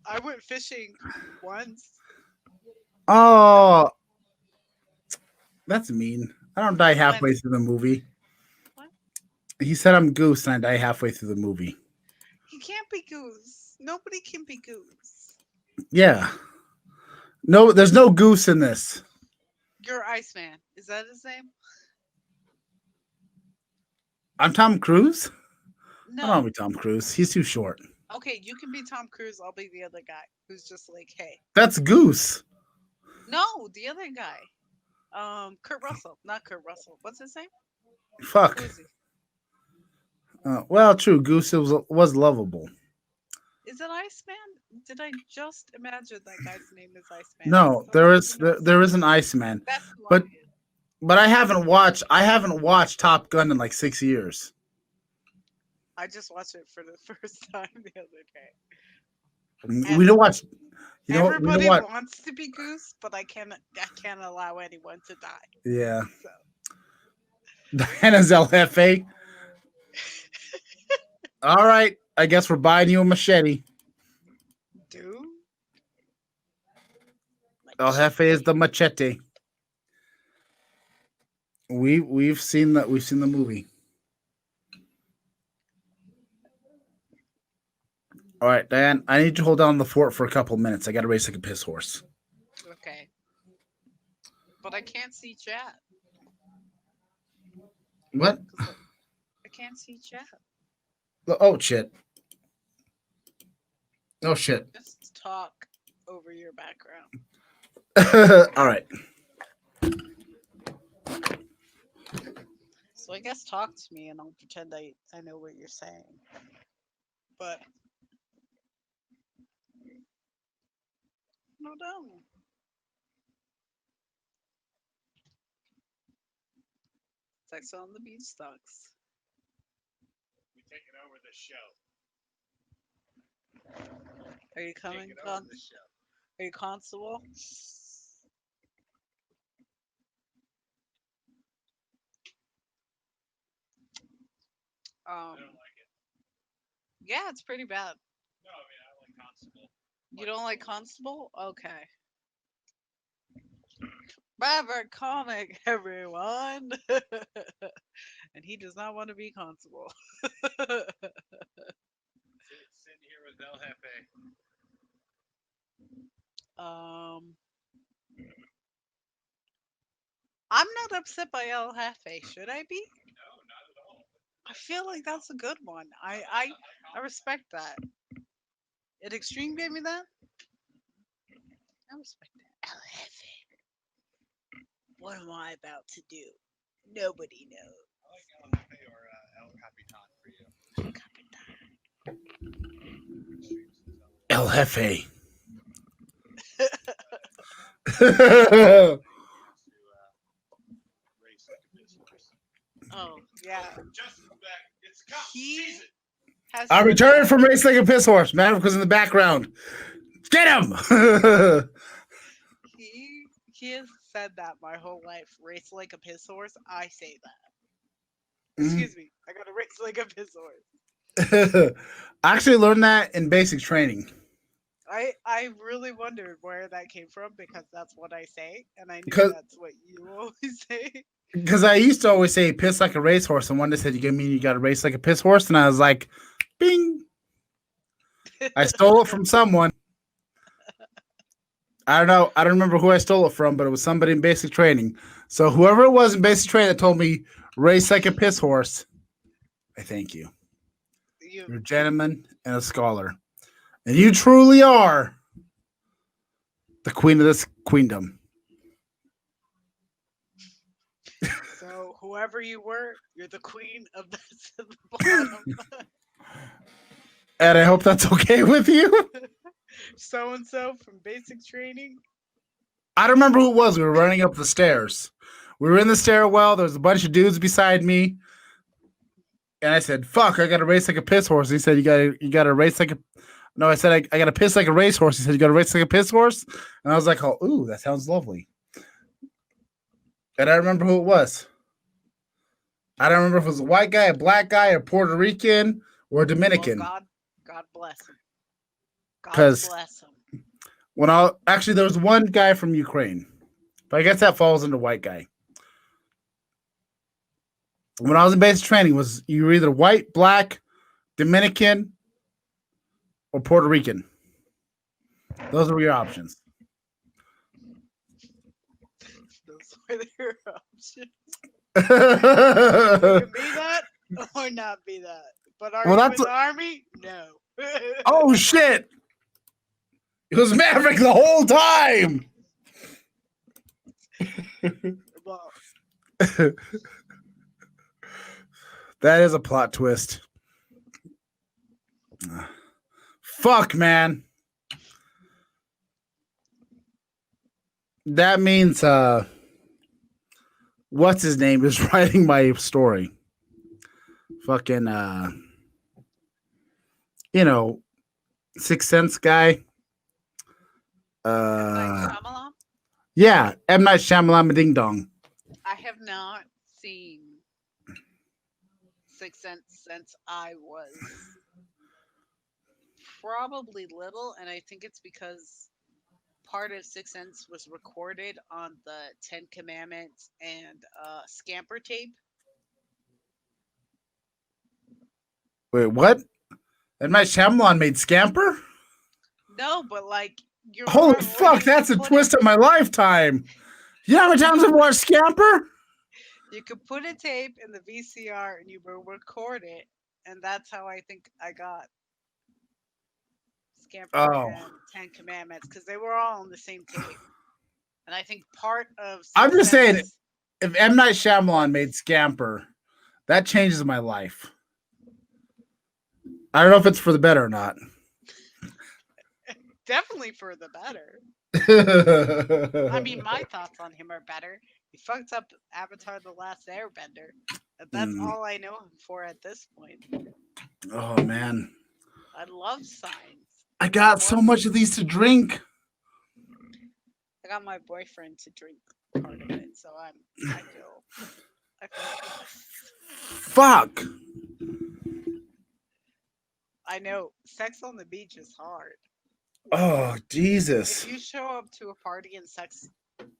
I went fishing once. Oh, that's mean. I don't die When? halfway through the movie. What? He said I'm Goose, and I die halfway through the movie. He can't be Goose. Nobody can be Goose. Yeah. No, there's no Goose in this. You're Iceman. Is that his name? I'm Tom Cruise. I don't want No. to be Tom Cruise. He's too short. Okay, you can be Tom Cruise. I'll be the other guy who's just like, hey. That's Goose. No, the other guy. Kurt Russell. Not Kurt Russell. What's his name? Who Fuck. is he? Well, true. Goose was lovable. Is it Iceman? Did I just imagine that guy's name is Iceman? No, Someone who knows. there is an Iceman, That's who I but am. I haven't watched Top Gun in like 6 years. I just watched it for the first time the other day. We And don't watch. You know what? We don't everybody watch. wants to be Goose, but I can't allow anyone to die. Yeah, So Diana's El Jefe. All right, I guess we're buying you a machete. do El Jefe is machete. the machete. We've seen that. We've seen the movie. All right, Diane. I need you to hold down the fort for a couple minutes. I got to race like a piss horse. Okay. But I can't see chat. What? 'Cause I can't see chat. Oh shit. Oh shit. Just talk over your background. All right. So I guess talk to me and I'll pretend I know what you're saying. But no. Sex on the beach sucks. We taking over the show. Are you coming, Taking over the show. Are you constable? I Um, don't like it. yeah, it's pretty bad. No, I mean I like Constable. You don't like constable? Okay. Favorite comic, everyone. And he does not want to be constable. Sitting here with El Jefe. um, I'm not upset by El Jefe. Should I be? No, not at all. I feel like that's a good one. I respect that. At Extreme gave me that. I respect that. El Jefe. What am I about to do? Nobody knows. I like El Jefe or El Capitan for you. El Jefe. Race like a piss horse. Oh yeah, Justin's back. It's cop He- season. has I said returned that. from race like a piss horse. Maverick was in the background. Get him! He has said that my whole life. Race like a piss horse. I say that. Mhm. Excuse me. I gotta race like a piss horse. I actually learned that in basic training. I really wondered where that came from because that's what I say, and I knew Because that's what you always say. because I used to always say piss like a racehorse, and one day said you got to race like a piss horse, and I was like, bing. I stole it from someone. I don't know. I don't remember who I stole it from, but it was somebody in basic training. So whoever it was in basic training that told me race like a piss horse, I thank you. You're a gentleman and a scholar. And you truly are the queen of this queendom. So whoever you were, you're the queen of this at the bottom. And I hope that's okay with you. So and so from basic training. I don't remember who it was. We were running up the stairs. We were in the stairwell. There was a bunch of dudes beside me. And I said, fuck, I gotta race like a piss horse. He said, you gotta race like a no, I said I gotta piss like a racehorse. He said, you gotta race like a piss horse. And I was like, oh, ooh, that sounds lovely. And I remember who it was. I don't remember if it was a white guy, a black guy, a Puerto Rican, or a Dominican. Well, God bless him. God 'Cause- bless him. Actually there was one guy from Ukraine. But I guess that falls into white guy. When I was in basic training, was you were either white, black, Dominican, or Puerto Rican. Those were your options. Those were your options. You Oh, can be that or not be that. But are you in the army? No. Shit! It was Maverick the whole time. Well, That is a plot twist. Fuck, man. That means what's his name is writing my story. Fucking Sixth Sense guy. Shyamalan? Yeah, M. Night Shyamalan Ding Dong. I have not seen Sixth Sense since I was probably little, and I think it's because part of Sixth Sense was recorded on the Ten Commandments and Scamper tape. Wait, what? M. Night Shyamalan made Scamper? No, but like you're Holy fuck, that's a twist of my lifetime. You know how many times I've watched Scamper? You could put a tape in the VCR and you would record it, and that's how I think I got Scamper and Ten Commandments because they were all on the same tape. And I think part of I'm just saying, if M. Night Shyamalan made Scamper, that changes my life. I don't know if it's for the better or not. Definitely for the better. I mean, my thoughts on him are better. He fucked up Avatar: The Last Airbender. That's Mm. all I know him for at this point. Oh man, I love signs. I I got so want. much of these to drink. I got my boyfriend to drink part of it, so I feel. I feel blessed. Fuck. I know sex on the beach is hard. Oh If Jesus. you show up to a party and sex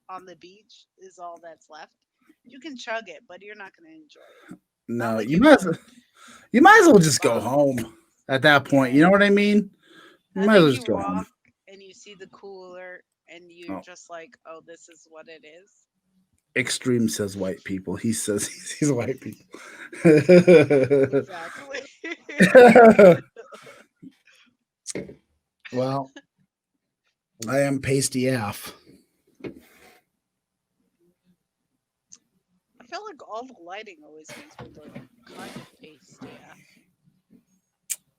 on the beach is all that's left, you can chug it, but you're not going to enjoy it. Not No, like you would you might as well with just go bottles. home at that point. You Yeah. know what I mean? You I might as think well you just go walk home. and you see the cooler and you're Oh, just like, oh, this is what it is. extreme says white people. He says he's white people. Exactly. Well, I am pasty AF. I feel like all the lighting always makes me look kind of pasty.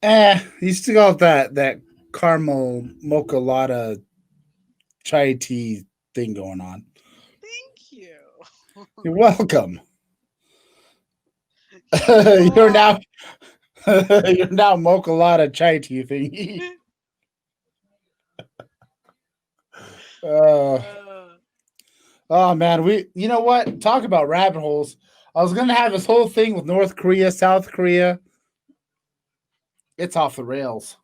Yeah. You still got that caramel mocha lotta chai tea thing going on. Thank you. You're welcome. You you're now are. you're now mocha lotta chai tea thing. uh, uh, oh man, you know what? Talk about rabbit holes. I was gonna have this whole thing with North Korea, South Korea. It's off the rails.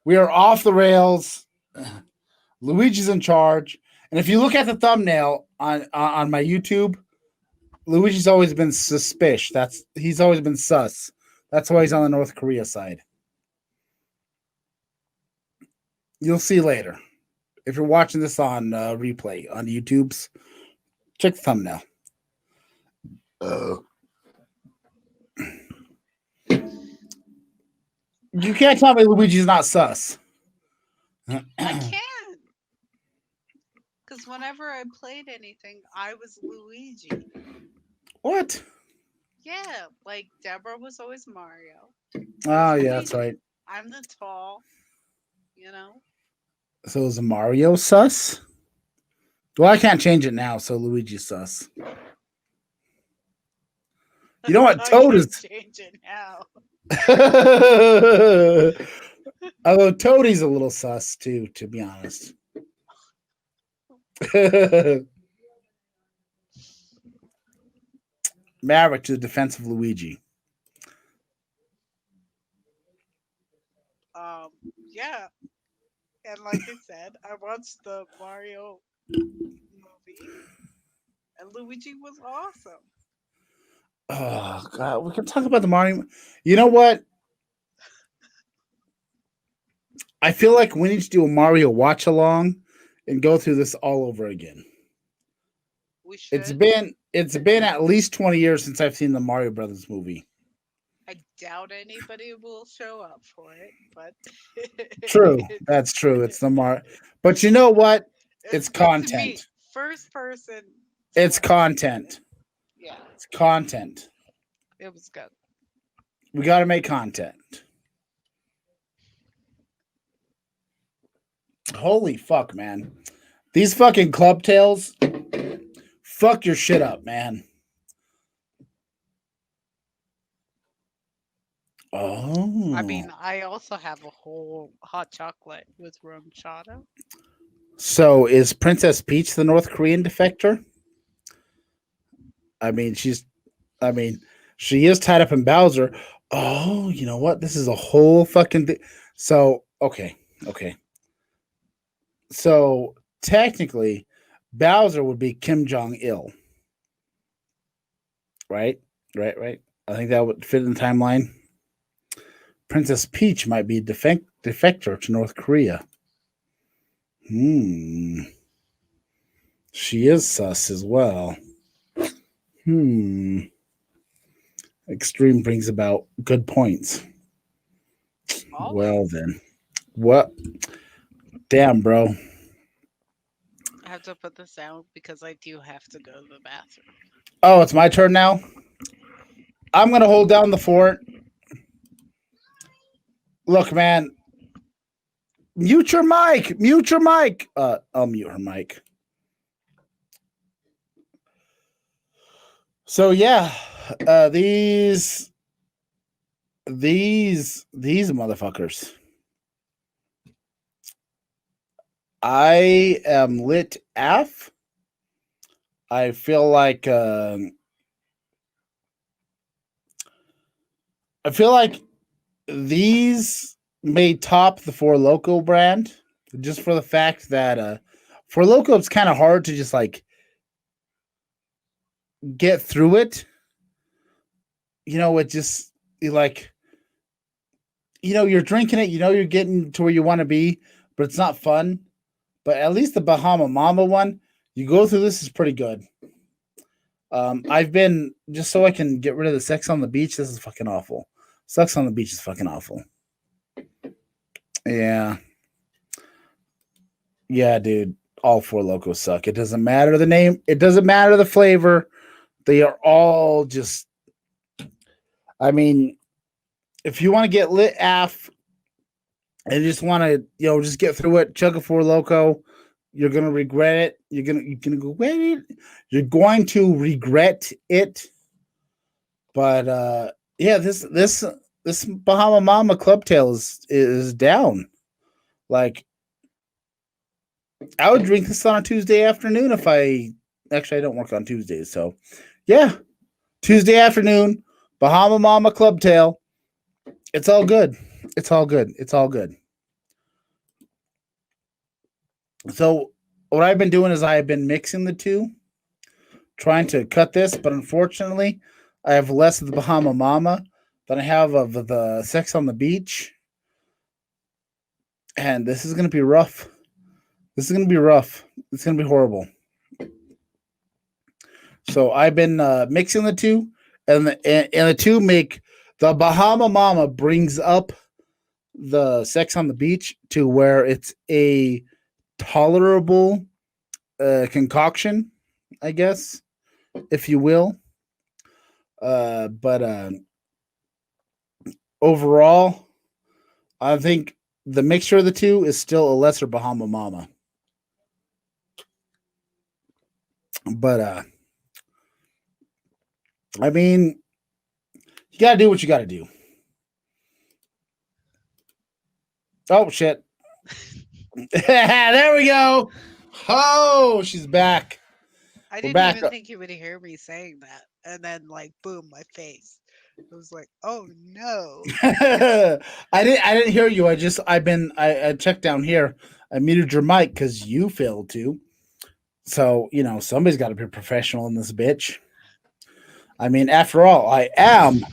We are off the rails. Luigi's in charge. And if you look at the thumbnail on my YouTube, Luigi's always been suspicious. He's always been sus. That's why he's on the North Korea side. You'll see later. If you're watching this on replay on YouTube's, check the thumbnail. You can't tell me Luigi's not sus. I can. Because whenever I played anything, I was Luigi. What? Yeah, like Deborah was always Mario. I Oh was yeah, that's right. Luigi. I'm the tall, you know? So is Mario sus? Well, I can't change it now, so Luigi's sus. You know what? I Toad can is. change it now. Although Toadie's a little sus too, to be honest. Maverick to the defense of Luigi. Um, yeah. And like I said, I watched the Mario movie, and Luigi was awesome. Oh god, we can talk about the Mario. You know what? I feel like we need to do a Mario watch along and go through this all over again. We It's should. been at least 20 years since I've seen the Mario Brothers movie. I doubt anybody will show up for it, but True, that's true. It's the but you know what? it's It's good to meet content. first person to It's have seen it. content. Yeah, It's content. it was good. We got to make content. Holy fuck, man. These fucking Clubtails fuck your shit up, man. I Oh. mean, I also have a whole hot chocolate with rum chata. So is Princess Peach the North Korean defector? I mean, I mean, she is tied up in Bowser. Oh, you know what? This is a whole fucking thing. So, okay. So, technically, Bowser would be Kim Jong Il. Right? Right. I think that would fit in the timeline. Princess Peach might be defector to North Korea. She is sus as well. Extreme brings about good points. Always. Well then. What? Damn, bro. I have to put this out because I do have to go to the bathroom. Oh, it's my turn now? I'm going to hold down the fort. Look, man. Mute your mic. I'll mute her mic. So yeah, these motherfuckers. I am lit F. I feel like I feel like these may top the Four Loco brand just for the fact that Four Loco it's kind of hard to just like get through it. It just like you're drinking it, you're getting to where you want to be, but it's not fun. But at least the Bahama Mama one, you go through this is pretty good. I've been just so I can get rid of the sex on the beach. This is fucking awful. Sex on the beach is fucking awful. Yeah, yeah, dude. All four locos suck. It doesn't matter the name. It doesn't matter the flavor. They are all just. I mean, if you want to get lit af and you just want to, just get through it, chug a four loco. You're gonna regret it. You're gonna regret it. You're going to regret it. But yeah, this Bahama Mama Clubtail is down. Like I would drink this on a Tuesday afternoon if I don't work on Tuesdays, so yeah, Tuesday afternoon, Bahama Mama Clubtail. It's all good. It's all good. It's all good. So what I've been doing is I've been mixing the two, trying to cut this, but unfortunately, I have less of the Bahama Mama than I have of the Sex on the Beach, and this is gonna be rough. This is gonna be rough. It's gonna be horrible. So I've been mixing the two, and the two make the Bahama Mama brings up the Sex on the Beach to where it's a tolerable concoction, I guess, if you will. But overall, I think the mixture of the two is still a lesser Bahama Mama. But I mean, you gotta do what you gotta do. Oh shit! There we go. Oh, she's back. I We're didn't back. even think you would hear me saying that, and then like boom, my face. I was like, oh no. I didn't hear you. I checked down here. I muted your mic because you failed to. So somebody's got to be professional in this bitch. I mean, after all, I am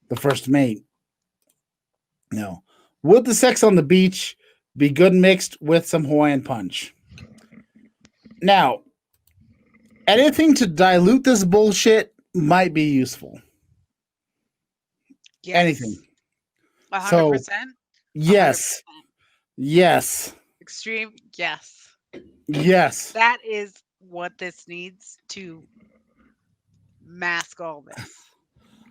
the first mate. No, would the sex on the beach be good mixed with some Hawaiian punch? Now, anything to dilute this bullshit might be useful. Anything. Yes. hundred So percent. hundred yes, percent. yes, Extreme, yes. yes. That is what this needs to mask all this.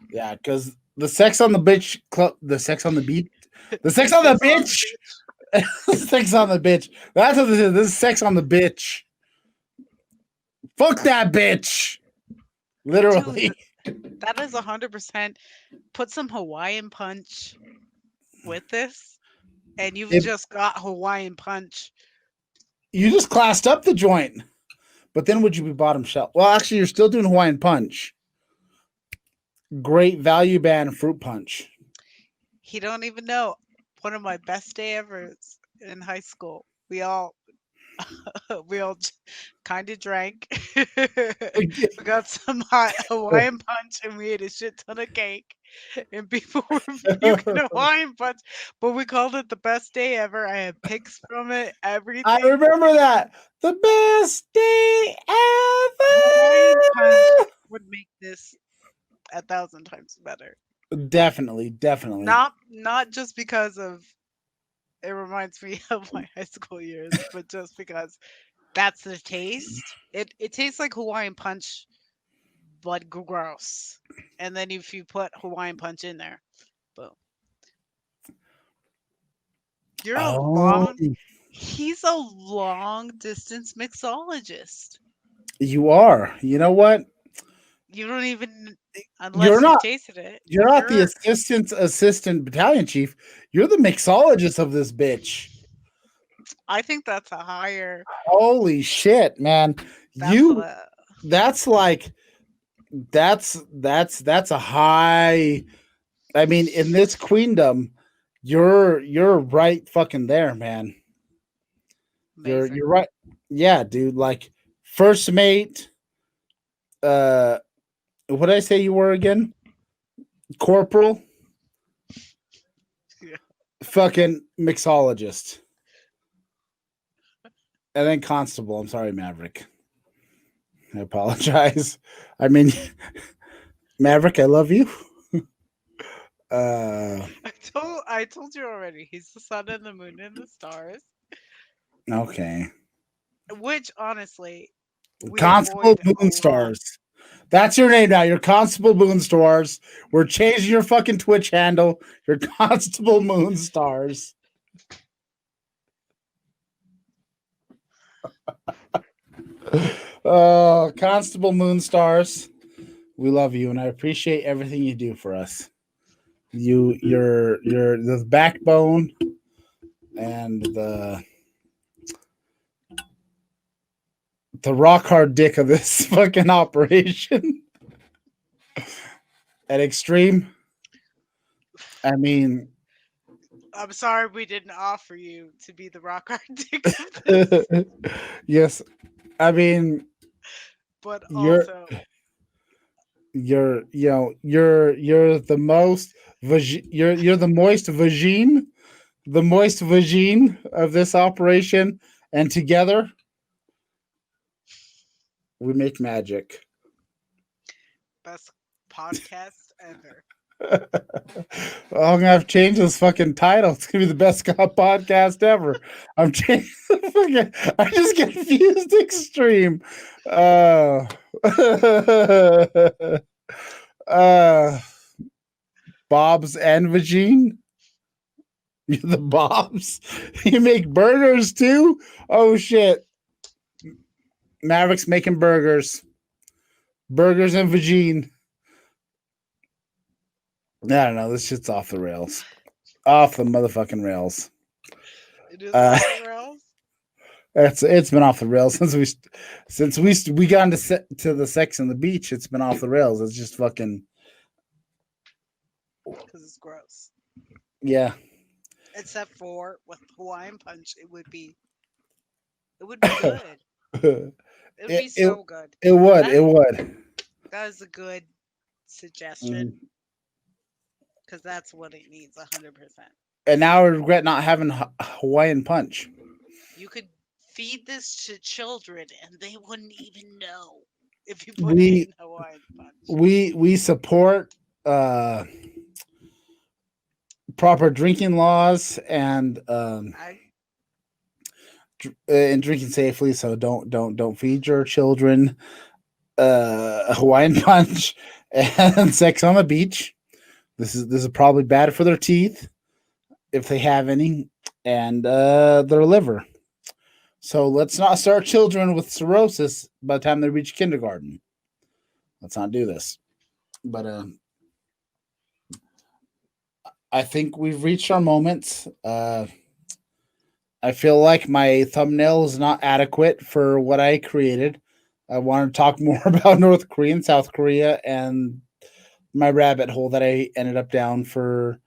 Yeah, because the sex on the bitch club, the sex on the beach, the sex on the Sex on bitch, sex on the bitch. That's what this is. This is sex on the bitch. Fuck that bitch. Literally. Dude, that is 100%. Put some Hawaiian punch with this, and you've It, just got Hawaiian punch. you just classed up the joint, but then would you be bottom shelf? Well, actually, you're still doing Hawaiian punch. Great value band fruit punch. He don't even know. One of my best day ever in high school. We all kind of drank. We got some hot Hawaiian punch and we ate a shit ton of cake. And people were puking Hawaiian punch, but we called it the best day ever. I had pics from it, I everything. remember that. The best day Hawaiian punch ever. would make this 1,000 times better. Definitely, definitely. Not just because of it reminds me of my high school years, but just because that's the taste. It tastes like Hawaiian punch, but gross. And then if you put Hawaiian punch in there, boom. You're a Oh, long he's a long distance mixologist. you are. You know what? You don't even You're unless you've not. tasted it. You're not the You're assistant battalion chief. You're the mixologist of this bitch. I think that's a higher Holy shit, man! that's You. a That's like. That's a high. I mean, in this queendom, you're right fucking there, man. amazing. You're right. Yeah, dude. Like first mate. Uh, what did I say you were again? Corporal. Yeah. Fucking mixologist. And then constable. I'm sorry, Maverick. I apologize. I mean, Maverick, I love you. Uh, I told you already. He's the sun and the moon and the stars. okay. Which honestly, we Constable avoid a lot. Moonstars. That's your name now. You're Constable Moonstars. We're changing your fucking Twitch handle. You're Constable Moonstars. Constable Moonstars. We love you and I appreciate everything you do for us. You're the backbone and the rock hard dick of this fucking operation. At Extreme. I mean, I'm sorry we didn't offer you to be the rock arctic of this, yes. I mean, but you're also you're the most you're the moist vagine of this operation, and together we make magic. best podcast ever. I'm gonna have to change this fucking title. It's gonna be the best podcast ever. I'm changing. I just get confused. Extreme. Uh, uh, Bob's and Vagine. You're the Bobs. You make burgers too. Oh shit! Maverick's making burgers. Burgers and Vagine. I don't know. This shit's off the rails. Off the motherfucking rails. It is Uh, off the rails. it's been off the rails since we got to the sex on the beach. It's been off the rails. It's just fucking Because it's gross. yeah. Except for with Hawaiian Punch, it would be good. it, It would be it so good. it would That it would. that is a good Mm. suggestion because that's what it needs 100%. And now I regret not having Hawaiian Punch. You could feed this to children and they wouldn't even know if you put it We in Hawaiian Punch. we support proper drinking laws and I and drinking safely. So don't feed your children Hawaiian Punch and sex on the beach. This is probably bad for their teeth if they have any, and their liver. So let's not start children with cirrhosis by the time they reach kindergarten. Let's not do this. But I think we've reached our moments. I feel like my thumbnail is not adequate for what I created. I want to talk more about North Korea and South Korea and my rabbit hole that I ended up down for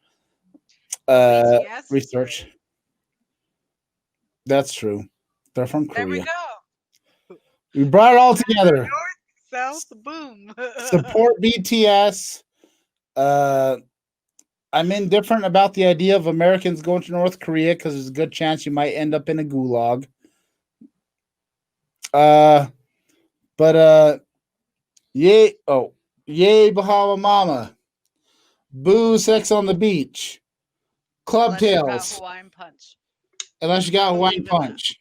BTS is research. great. That's true. They're from There we Korea. go. We brought it all North, together. south, boom. Support BTS. I'm indifferent about the idea of Americans going to North Korea because there's a good chance you might end up in a gulag. But yay! Oh, yay, Bahama Mama! Boo, sex on the beach. Unless you got Clubtails. Hawaiian Punch. Unless you got Hawaiian Believe in that. Punch.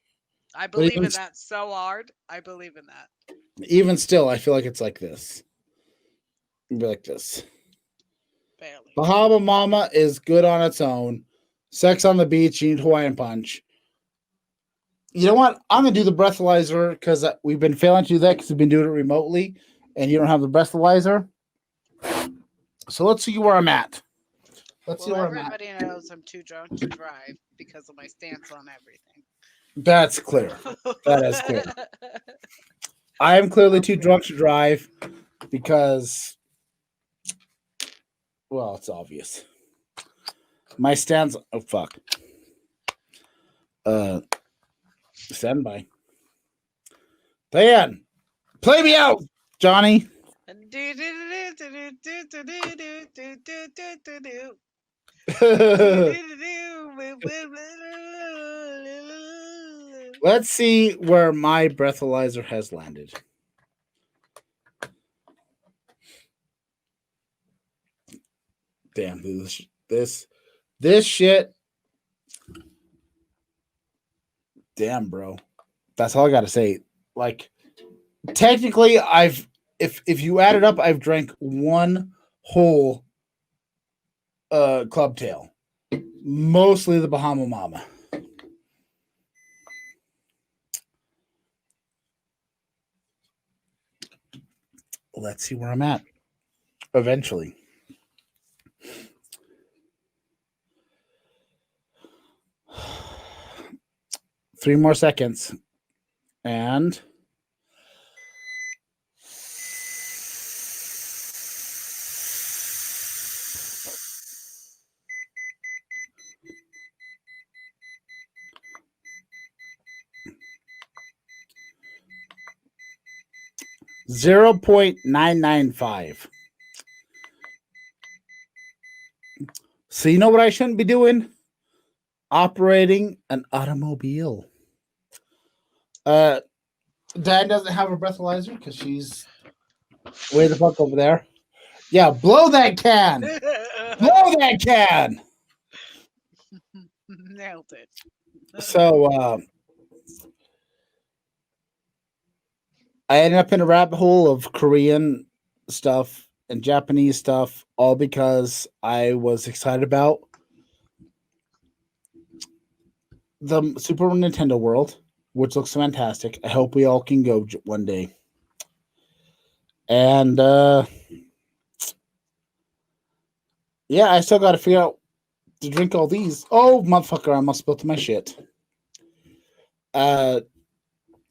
I But believe in that so hard. I believe in that. even still, I feel like it's like this. It'd be like this. Barely. Bahama Mama is good on its own. Sex on the beach, you need Hawaiian Punch. You know what? I'm gonna do the breathalyzer because we've been failing to do that because we've been doing it remotely, and you don't have the breathalyzer. So let's see where I'm at. Let's see Well, where I'm at. everybody knows I'm too drunk to drive because of my stance on everything. That's clear. That is clear. I am clearly too drunk to drive because, well, it's obvious. My stance. Oh fuck. Stand by. Dan, play me out, Johnny. Let's see where my breathalyzer has landed. Damn, this shit. Damn, bro. That's all I gotta say. Like, technically, if you add it up, I've drank one whole Clubtail, mostly the Bahama Mama. Let's see where I'm at. Eventually. Three more seconds. And 0.995. So you know what I shouldn't be doing? Operating an automobile. Dan doesn't have a breathalyzer because she's way the fuck over there. Yeah, blow that can. Blow that can. Nailed it. So I ended up in a rabbit hole of Korean stuff and Japanese stuff, all because I was excited about the Super Nintendo World, which looks fantastic. I hope we all can go one day. And yeah, I still got to figure out to drink all these. Oh, motherfucker, I almost spilled my shit.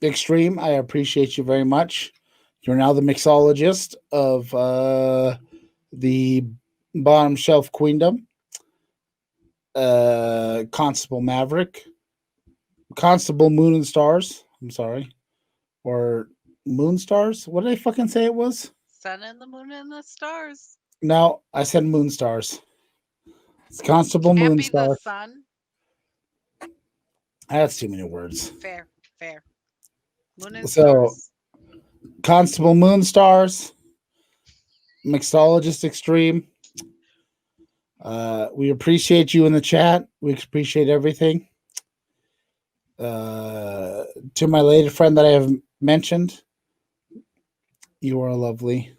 Extreme, I appreciate you very much. You're now the mixologist of the Bottom Shelf Queendom. Constable Maverick. Constable Moon and Stars. I'm sorry. Or Moon Stars? What did I fucking say it was? Sun and the moon and the stars. No, I said Moon Stars. It's Constable Can't Moon be the Stars. sun. That's too many words. Fair. Moon and So, stars. Constable Moon Stars. Mixologist Extreme. We appreciate you in the chat. We appreciate everything. To my lady friend that I have mentioned, you are lovely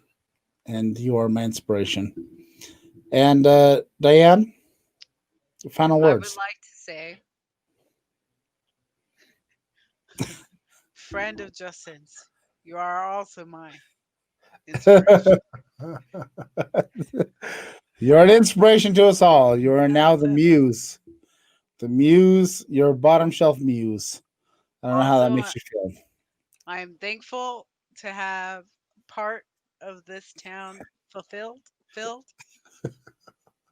and you are my inspiration. And Diane, final words. I would like to say, friend of Justin's, you are also my inspiration. You're an inspiration to us all. You are now the muse. The muse, your bottom shelf muse. I don't know how that makes you feel. I am thankful to have part of this town filled.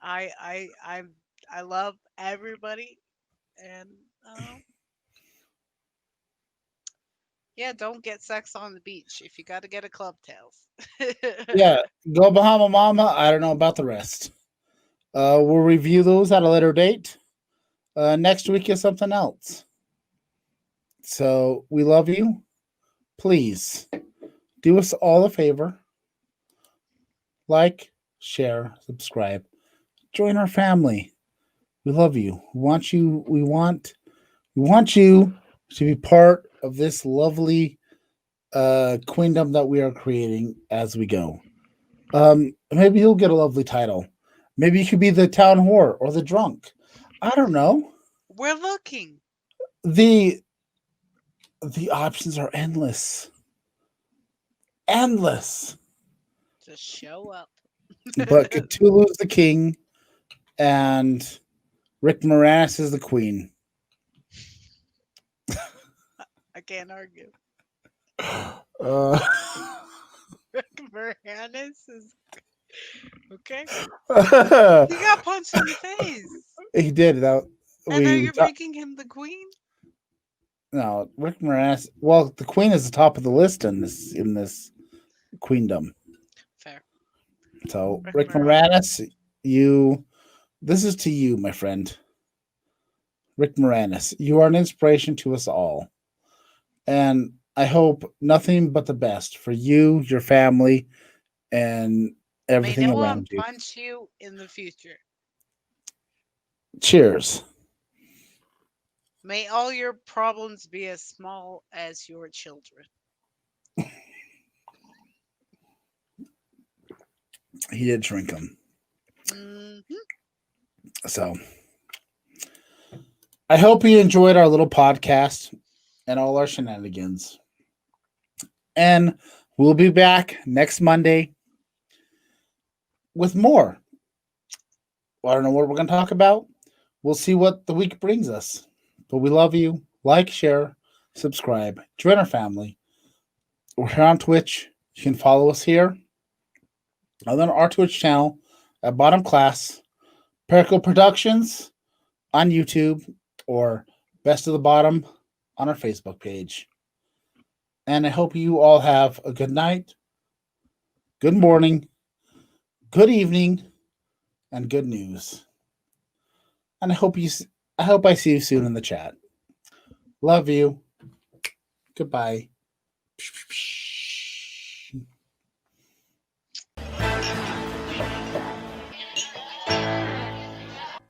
I love everybody, and yeah, don't get sex on the beach if you got to get a Clubtails. Yeah, go Bahama Mama. I don't know about the rest. We'll review those at a later date. Next week is something else. So we love you. Please do us all a favor. Like, share, subscribe. Join our family. We love you. We want you. We want you to be part of this lovely queendom that we are creating as we go. Maybe you'll get a lovely title. Maybe you could be the town whore or the drunk. I don't know. We're looking. The options are endless. Endless. Just show up. But Cthulhu's the king, and Rick Moranis is the queen. I can't argue. Uh, Rick Moranis is okay. he He got punched in the face, did that. and now you're making him the queen. No, Rick Moranis. Well, the queen is the top of the list in this queendom. Fair. So Rick Moranis, this is to you, my friend. Rick Moranis, you are an inspiration to us all. And I hope nothing but the best for you, your family, and everything May no one around you. punch you in the future. Cheers. May all your problems be as small as your children. He did shrink them. Mm-hmm. So I hope you enjoyed our little podcast and all our shenanigans. And we'll be back next Monday with more. I don't know what we're going to talk about. We'll see what the week brings us. But we love you. Like, share, subscribe. Join our family. We're here on Twitch. You can follow us here. And then our Twitch channel at Bottom Class, Pericle Productions on YouTube, or Best of the Bottom on our Facebook page. And I hope you all have a good night, good morning, good evening, and good news. And I hope I see you soon in the chat. Love you. Goodbye.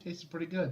Tastes pretty good.